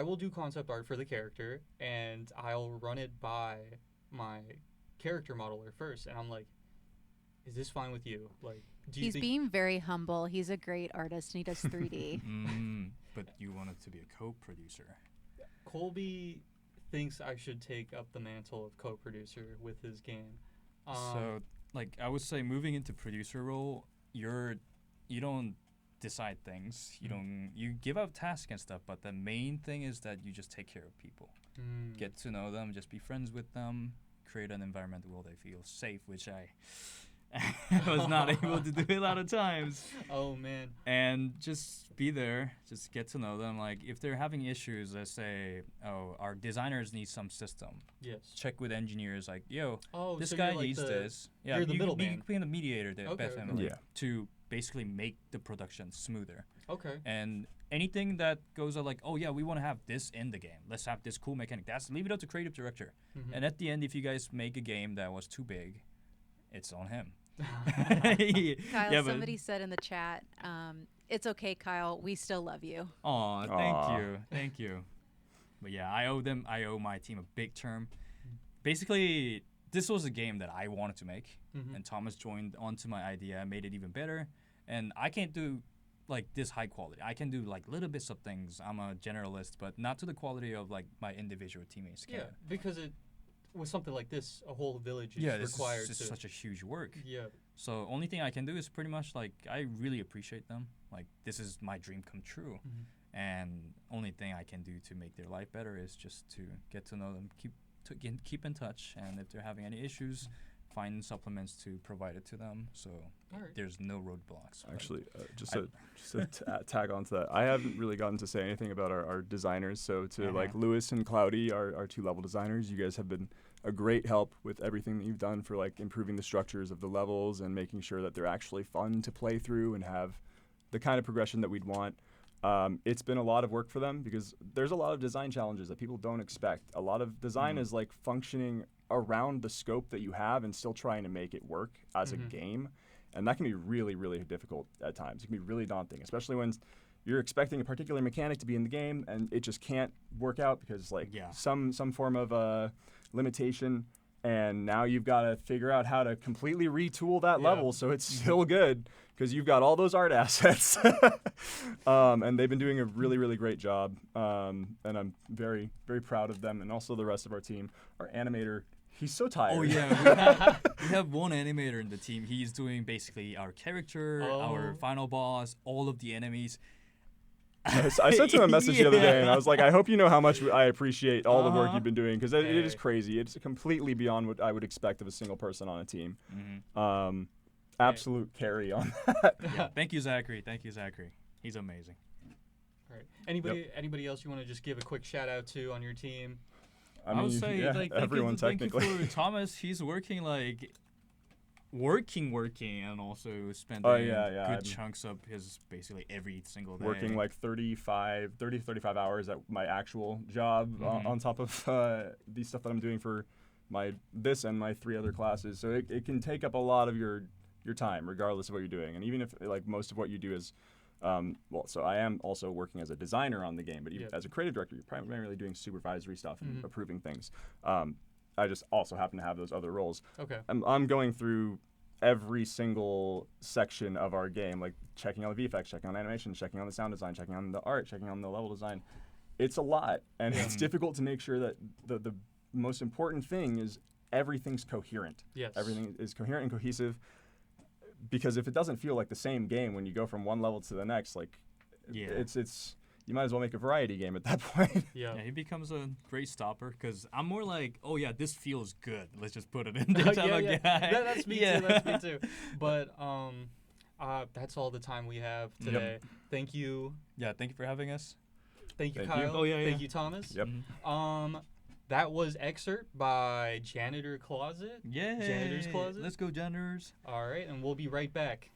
will do concept art for the character, and I'll run it by my character modeler first, and I'm like, is this fine with you? He's being very humble. He's a great artist, and he does 3D. But you wanted to be a co-producer. Colby thinks I should take up the mantle of co-producer with his game. So, I would say moving into producer role, you don't decide things. You give out tasks and stuff, but the main thing is that you just take care of people. Get to know them, just be friends with them, create an environment where they feel safe, which I was not able to do a lot of times. Oh man. And just be there, just get to know them. If they're having issues, let's say, our designers need some system. Yes. Check with engineers, this so guy you're needs this. Yeah, you're the middleman. You can be the mediator there, Okay. to basically make the production smoother. Okay. And anything that goes we want to have this in the game. Let's have this cool mechanic. Leave it up to creative director. And at the end, if you guys make a game that was too big, it's on him. Kyle, somebody said in the chat, it's okay, Kyle. We still love you. Aw, thank you. But yeah, I owe my team a big term. Basically, this was a game that I wanted to make, and Thomas joined onto my idea, made it even better. And I can't do this high quality. I can do little bits of things. I'm a generalist, but not to the quality of my individual teammates can. Yeah, because with something like this, a whole village is required. This is such a huge work. Yeah. So only thing I can do is pretty much I really appreciate them. This is my dream come true. And only thing I can do to make their life better is just to get to know them, keep in touch, and if they're having any issues, find supplements to provide it to them. So there's no roadblocks. Actually, just to tag on to that, I haven't really gotten to say anything about our designers. So to Lewis and Cloudy, our 2-level designers, you guys have been a great help with everything that you've done for improving the structures of the levels and making sure that they're actually fun to play through and have the kind of progression that we'd want. It's been a lot of work for them because there's a lot of design challenges that people don't expect. A lot of design is functioning around the scope that you have and still trying to make it work as a game. And that can be really, really difficult at times. It can be really daunting, especially when you're expecting a particular mechanic to be in the game, and it just can't work out because like some form of limitation. And now you've got to figure out how to completely retool that level so it's still good because you've got all those art assets. And they've been doing a really, really great job. And I'm very, very proud of them and also the rest of our team. Our animator, he's so tired. Oh, yeah. We have one animator in the team. He's doing basically our character, our final boss, all of the enemies. I sent him a message the other day, and I was like, I hope you know how much I appreciate all the work you've been doing, because it is crazy. It's completely beyond what I would expect of a single person on a team. Absolute carry on that. Yeah. Thank you, Zachary. He's amazing. All right. Anybody else you want to just give a quick shout out to on your team? I would say, like, everyone technically. Thank you for Thomas. He's working working, and also spending good chunks of his basically every single day. Working like 30 to 35 hours at my actual job on top of the stuff that I'm doing for this and my 3 other classes. So it can take up a lot of your time, regardless of what you're doing. And even if like most of what you do is, so I am also working as a designer on the game, but even as a creative director, you're primarily doing supervisory stuff and approving things. I just also happen to have those other roles. Okay. I'm going through every single section of our game, like checking on the VFX, checking on animation, checking on the sound design, checking on the art, checking on the level design. It's a lot, and it's difficult to make sure that the most important thing is everything's coherent. Yes. Everything is coherent and cohesive, because if it doesn't feel like the same game when you go from one level to the next, like it's you might as well make a variety game at that point. Yeah, he becomes a great stopper because I'm more like, oh yeah, this feels good. Let's just put it in there. Guy. That's me too. That's me too. But that's all the time we have today. Thank you. Yeah, thank you for having us. Thank you, Kyle. Oh yeah. Thank you, Thomas. Yep. That was eXSert by Janitor Closet. Yeah. Janitor's Closet. Let's go, janitors. All right, and we'll be right back.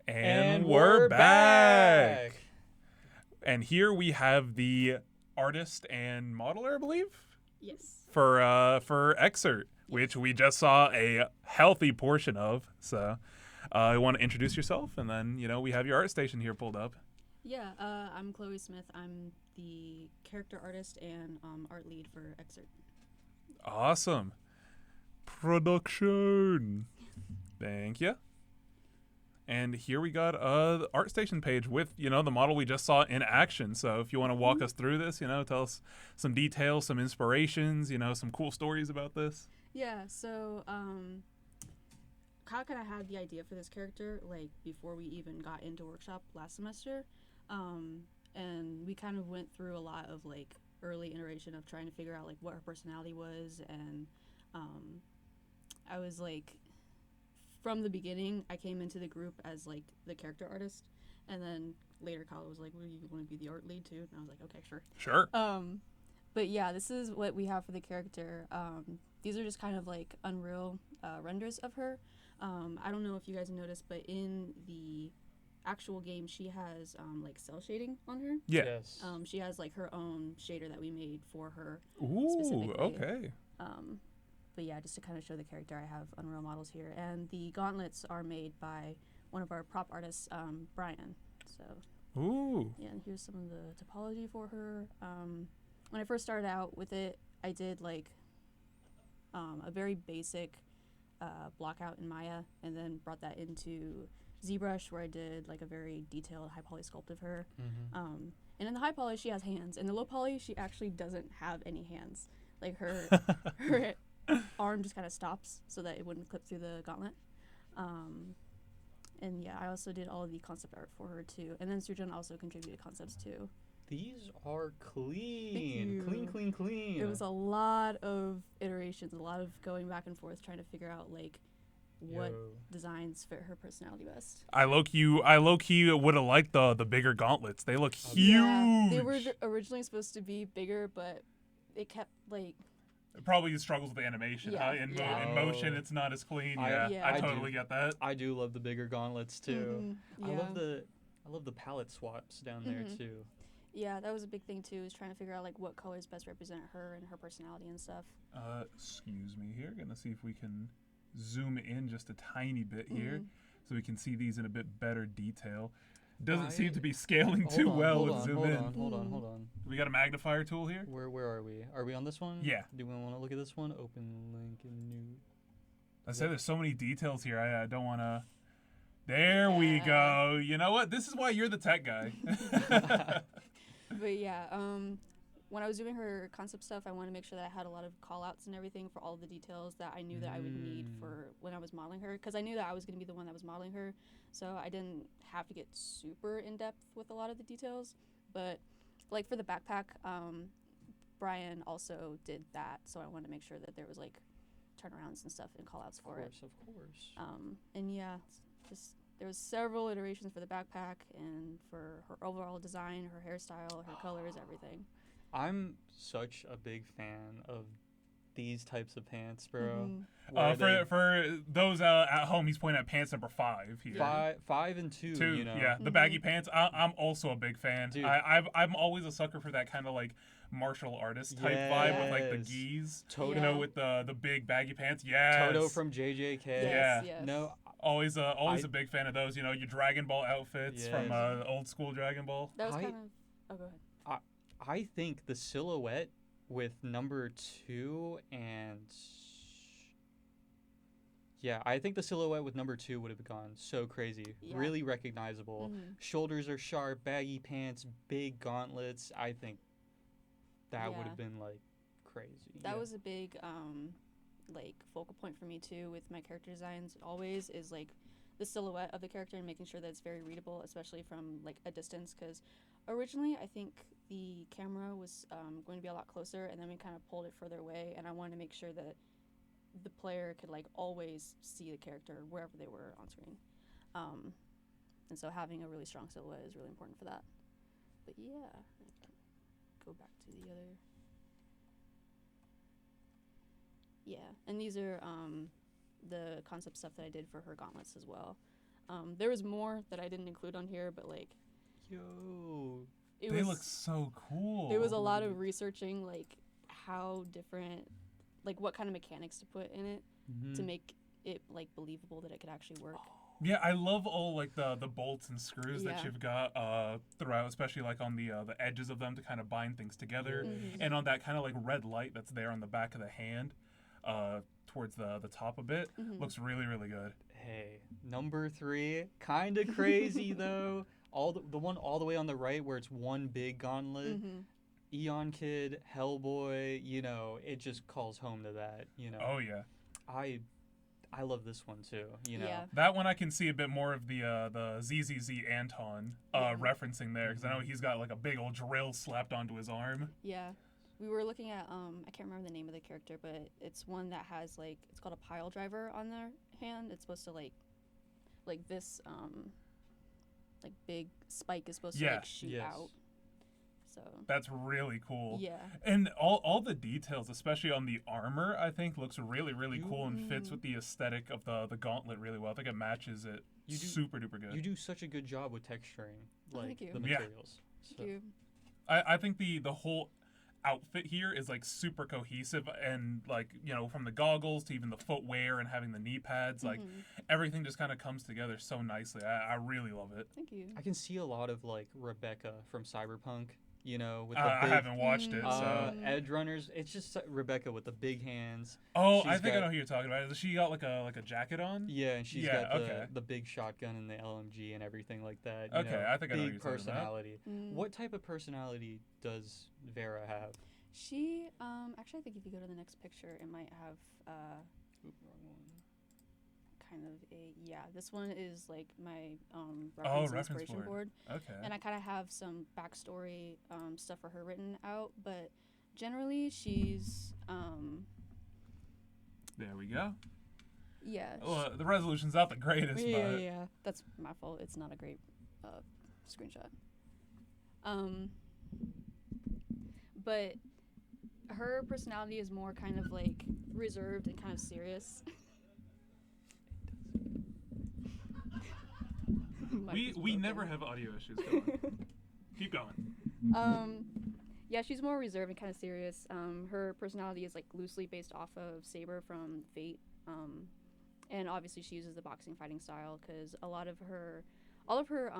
And we're back. And here we have the artist and modeler, I believe, Yes. for eXSert, which we just saw a healthy portion of. So, you want to introduce yourself, and then we have your art station here pulled up. Yeah, I'm Chloe Smith. I'm the character artist and art lead for eXSert. Awesome. Production. Thank you. And here we got the art station page with, the model we just saw in action. So if you want to walk us through this, tell us some details, some inspirations, some cool stories about this. Yeah, so Kyle kind of had the idea for this character like before we even got into workshop last semester. And we kind of went through a lot of like early iteration of trying to figure out like what her personality was. And I was like, from the beginning, I came into the group as like the character artist, and then later Kyle was like, "Well, you want to be the art lead too?" And I was like, "Okay, sure." Sure. But yeah, this is what we have for the character. These are just kind of like Unreal renders of her. I don't know if you guys noticed, but in the actual game, she has like cell shading on her. Yeah. Yes. She has like her own shader that we made for her. Ooh, specifically. okay. But yeah, just to kind of show the character, I have Unreal models here. And the gauntlets are made by one of our prop artists, Bryan. So, ooh. Yeah, and here's some of the topology for her. When I first started out with it, I did like a very basic block out in Maya, and then brought that into ZBrush, where I did like a very detailed high poly sculpt of her. Mm-hmm. And in the high poly, she has hands. In the low poly, she actually doesn't have any hands. Like her arm just kind of stops so that it wouldn't clip through the gauntlet. And yeah, I also did all of the concept art for her too. And then Surgeon also contributed concepts too. These are Thank clean. you. Clean. It was a lot of iterations, a lot of going back and forth trying to figure out like what designs fit her personality best. I low key would have liked the bigger gauntlets. They look huge. Yeah, they were originally supposed to be bigger, but it kept like. It probably struggles with the animation. Yeah, Huh? In motion, it's not as clean. I totally get that. I do love the bigger gauntlets too. Mm-hmm. Yeah. I love the palette swaps down there too. Yeah, that was a big thing too, is trying to figure out like what colors best represent her and her personality and stuff. Excuse me here. Gonna see if we can zoom in just a tiny bit here so we can see these in a bit better detail. Doesn't seem to be scaling too well with zoom in. Hold on. We got a magnifier tool here? Where are we? Are we on this one? Yeah. Do we want to look at this one? Open link in new. I said there's so many details here. I don't want to. There we go. You know what? This is why you're the tech guy. But yeah, when I was doing her concept stuff, I wanted to make sure that I had a lot of call-outs and everything for all the details that I knew that I would need for when I was modeling her, because I knew that I was going to be the one that was modeling her, so I didn't have to get super in-depth with a lot of the details. But like for the backpack, Bryan also did that, so I wanted to make sure that there was like turnarounds and stuff and call-outs for it. Of course. And yeah, just there was several iterations for the backpack and for her overall design, her hairstyle, her colors, everything. I'm such a big fan of these types of pants, bro. For those at home, he's pointing at pants number 5 here. 5 and 2. Yeah, the baggy pants. I'm also a big fan. Dude. I'm always a sucker for that kind of like martial artist type vibe with like the gis. Toto. With the big baggy pants. Yes. Toto from JJK. Yes. No. Always a big fan of those. Your Dragon Ball outfits from old school Dragon Ball. That was kind of. Oh, go ahead. I think the silhouette with number 2 and I think the silhouette with number 2 would have gone so crazy. Yeah. Really recognizable. Shoulders are sharp, baggy pants, big gauntlets. I think that would have been like crazy. That was a big like focal point for me too with my character designs. Always is like the silhouette of the character and making sure that it's very readable, especially from like a distance, because originally I think the camera was going to be a lot closer, and then we kind of pulled it further away, and I wanted to make sure that the player could like always see the character wherever they were on screen. And so having a really strong silhouette is really important for that. But yeah, go back to the other. Yeah, and these are the concept stuff that I did for her gauntlets as well. There was more that I didn't include on here, but like, they look so cool. There was a lot of researching like how different, like what kind of mechanics to put in it to make it like believable that it could actually work. Yeah, I love all like the bolts and screws that Yeah. you've got throughout, especially like on the edges of them to kind of bind things together, and on that kind of like red light that's there on the back of the hand, towards the top a bit, looks really really good. Hey, number 3, kind of crazy though. The one all the way on the right where it's one big gauntlet. Eon Kid, Hellboy, you know, it just calls home to that, you know. Oh yeah. I love this one too, you know. Yeah. That one I can see a bit more of the ZZZ Anton referencing there, because I know he's got like a big old drill slapped onto his arm. Yeah. We were looking at I can't remember the name of the character, but it's one that has like, it's called a pile driver on their hand. It's supposed to like this like big spike is supposed to like shoot out. So that's really cool. Yeah. And all the details, especially on the armor, I think looks really really cool and fits with the aesthetic of the gauntlet really well. I think it matches it super duper good. You do such a good job with texturing like the materials. Thank you. I think the whole outfit here is like super cohesive, and like, you know, from the goggles to even the footwear and having the knee pads, like everything just kind of comes together so nicely. I really love it. Thank you. I can see a lot of like Rebecca from Cyberpunk, you know, with I haven't watched it, so Edge Runners. It's just Rebecca with the big hands. Oh, I think I know who you're talking about. Has she got like a jacket on? Yeah, and she's got the big shotgun and the LMG and everything like that. You know, I think I know who big you're personality. talking about. What type of personality does Vera have? She actually, I think if you go to the next picture, it might have wrong one. Kind of this one is like my reference inspiration board. Okay. And I kind of have some backstory stuff for her written out, but generally she's there we go. Yeah. Well, the resolution's not the greatest, but yeah, that's my fault. It's not a great screenshot. But her personality is more kind of like reserved and kind of serious. we never have audio issues. Go on. Keep going. Yeah, she's more reserved and kind of serious. Her personality is like loosely based off of Saber from Fate, and obviously she uses the boxing fighting style because all of her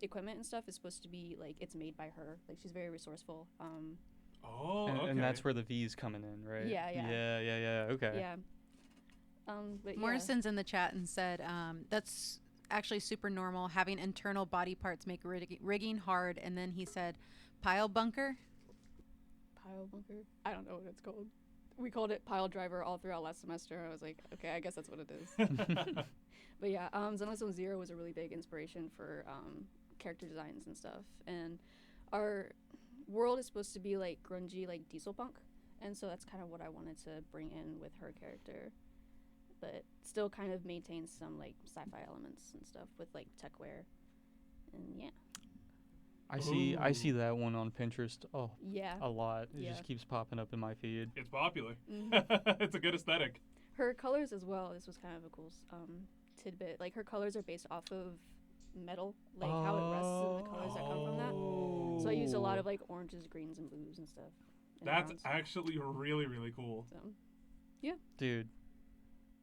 equipment and stuff is supposed to be like it's made by her. Like she's very resourceful. And that's where the V's coming in, right? Yeah. Okay. Yeah. But Morrison's in the chat and said that's actually super normal. Having internal body parts make rigging hard. And then he said, pile bunker. Pile bunker? I don't know what it's called. We called it pile driver all throughout last semester. I was like, okay, I guess that's what it is. But yeah, Zenless Zone Zero was a really big inspiration for character designs and stuff. And our world is supposed to be like grungy, like diesel punk. And so that's kind of what I wanted to bring in with her character. But still kind of maintains some like sci-fi elements and stuff with like tech wear. And yeah. I see that one on Pinterest a lot. It Yeah. just keeps popping up in my feed. It's popular. It's a good aesthetic. Her colors as well. This was kind of a cool tidbit. Like her colors are based off of metal, like how it rusts and the colors that come from that. So I used a lot of like oranges, greens, and blues and stuff. That's actually really really cool. So, yeah. Dude,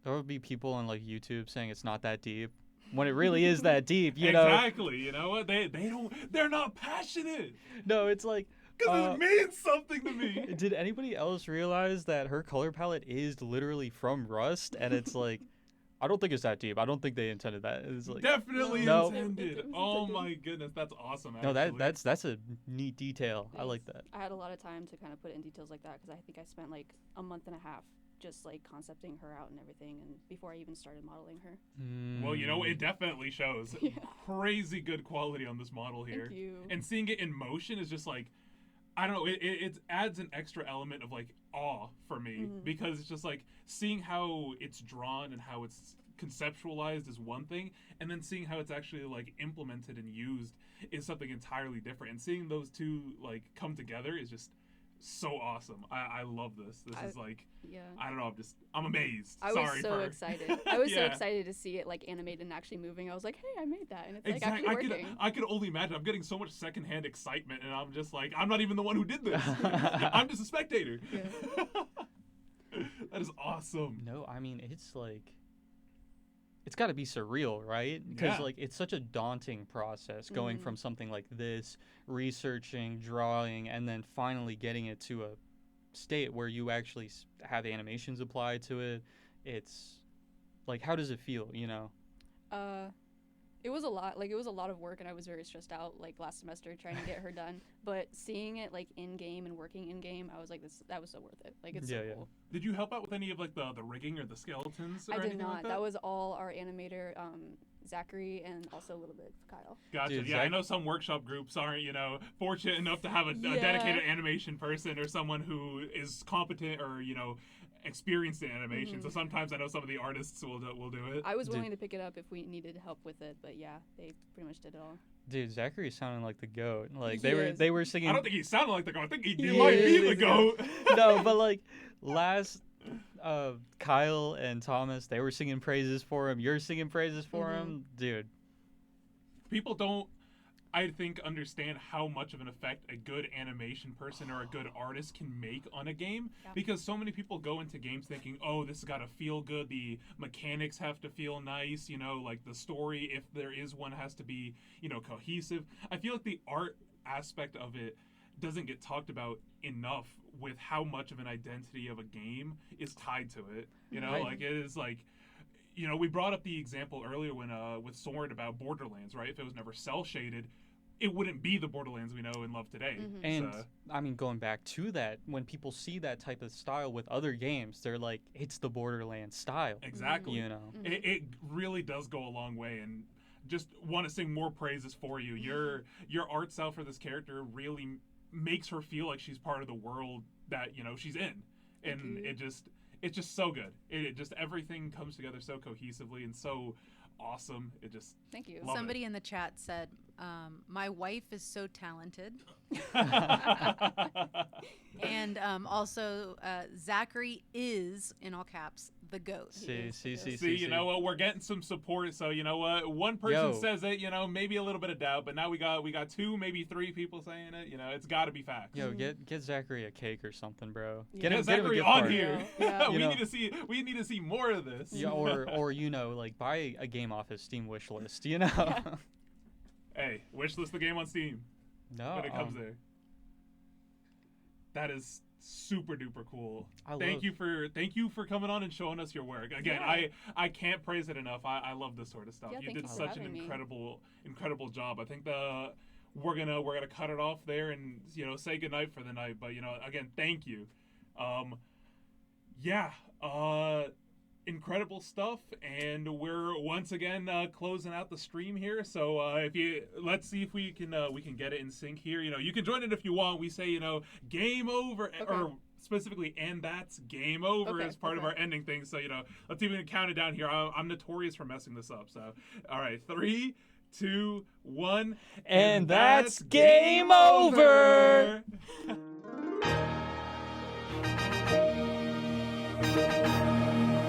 there would be people on like YouTube saying it's not that deep when it really is that deep, you know? Exactly. You know what? They're not passionate. No, it's like because it means something to me. Did anybody else realize that her color palette is literally from Rust, and it's like, I don't think it's that deep. I don't think they intended that. It's like definitely intended. Oh my goodness, that's awesome. Actually. No, that's a neat detail. Thanks. I like that. I had a lot of time to kind of put in details like that because I think I spent like a month and a half just like concepting her out and everything, and before I even started modeling her. Well, you know, it definitely shows. Crazy good quality on this model here. Thank you. And seeing it in motion is just like, I don't know, it adds an extra element of like awe for me because it's just like seeing how it's drawn and how it's conceptualized is one thing, and then seeing how it's actually like implemented and used is something entirely different. And seeing those two like come together is just so awesome. I love this. This is like, yeah. I don't know. I'm amazed. I was so excited. I was so excited to see it like animated and actually moving. I was like, hey, I made that, and it's like actually working. I could only imagine. I'm getting so much secondhand excitement, and I'm just like, I'm not even the one who did this. I'm just a spectator. Yeah. That is awesome. No, I mean it's like. It's got to be surreal, right? Because like it's such a daunting process going from something like this, researching, drawing, and then finally getting it to a state where you actually have animations applied to it. It's like, how does it feel, you know? It was a lot. Like, it was a lot of work, and I was very stressed out, like, last semester trying to get her done. But seeing it, like, in-game and working in-game, I was like, that was so worth it. Like, it's so cool. Did you help out with any of, like, the rigging or the skeletons or I did anything not. like that? That was all our animator, Zachary, and also a little bit of Kyle. Gotcha. Dude, yeah, I know some workshop groups aren't, you know, fortunate enough to have a dedicated animation person or someone who is competent or, you know, experienced in animation. So sometimes I know some of the artists will do it. I was willing to pick it up if we needed help with it, but yeah, they pretty much did it all. Dude, Zachary sounded like the GOAT. Like they were singing. I don't think he sounded like the GOAT. I think he might be the GOAT. No, but like last Kyle and Thomas, they were singing praises for him. You're singing praises for him, dude. People don't, I think, understand how much of an effect a good animation person or a good artist can make on a game, because so many people go into games thinking, oh, this has got to feel good, the mechanics have to feel nice, you know, like the story, if there is one, has to be, you know, cohesive. I feel like the art aspect of it doesn't get talked about enough with how much of an identity of a game is tied to it, you know, like it is like, you know, we brought up the example earlier when with S.O.R.N about Borderlands, right? If it was never cell shaded, it wouldn't be the Borderlands we know and love today. And I mean, going back to that, when people see that type of style with other games, they're like, it's the Borderlands style. Exactly. You know, it really does go a long way, and just want to sing more praises for you. Your art style for this character really makes her feel like she's part of the world that, you know, she's in, and it's just so good. It just, everything comes together so cohesively and so awesome. It just, thank you. Somebody in the chat said, my wife is so talented. And also Zachary is, in all caps, the GOAT. See, you know what, we're getting some support, so you know what, one person says it, you know, maybe a little bit of doubt, but now we got 2, maybe 3 people saying it, you know, it's got to be facts. Yo, get Zachary a cake or something, bro. Get Zachary on here. We need to see more of this. Yeah, or you know, like, buy a game off his Steam wish list, you know. Hey, wishlist the game on Steam. No, when it comes there. That is super duper cool. Thank you for coming on and showing us your work. Again, I can't praise it enough. I love this sort of stuff. You did such an incredible job. I think we're gonna cut it off there and, you know, say goodnight for the night. But, you know, again, thank you. Incredible stuff, and we're once again closing out the stream here. So let's see if we can get it in sync here. You know, you can join it if you want. We say, you know, game over, or specifically, and that's game over as part of our ending thing. So, you know, let's even count it down here. I'm notorious for messing this up. So, all right, 3, 2, 1, and that's game over. Thank you.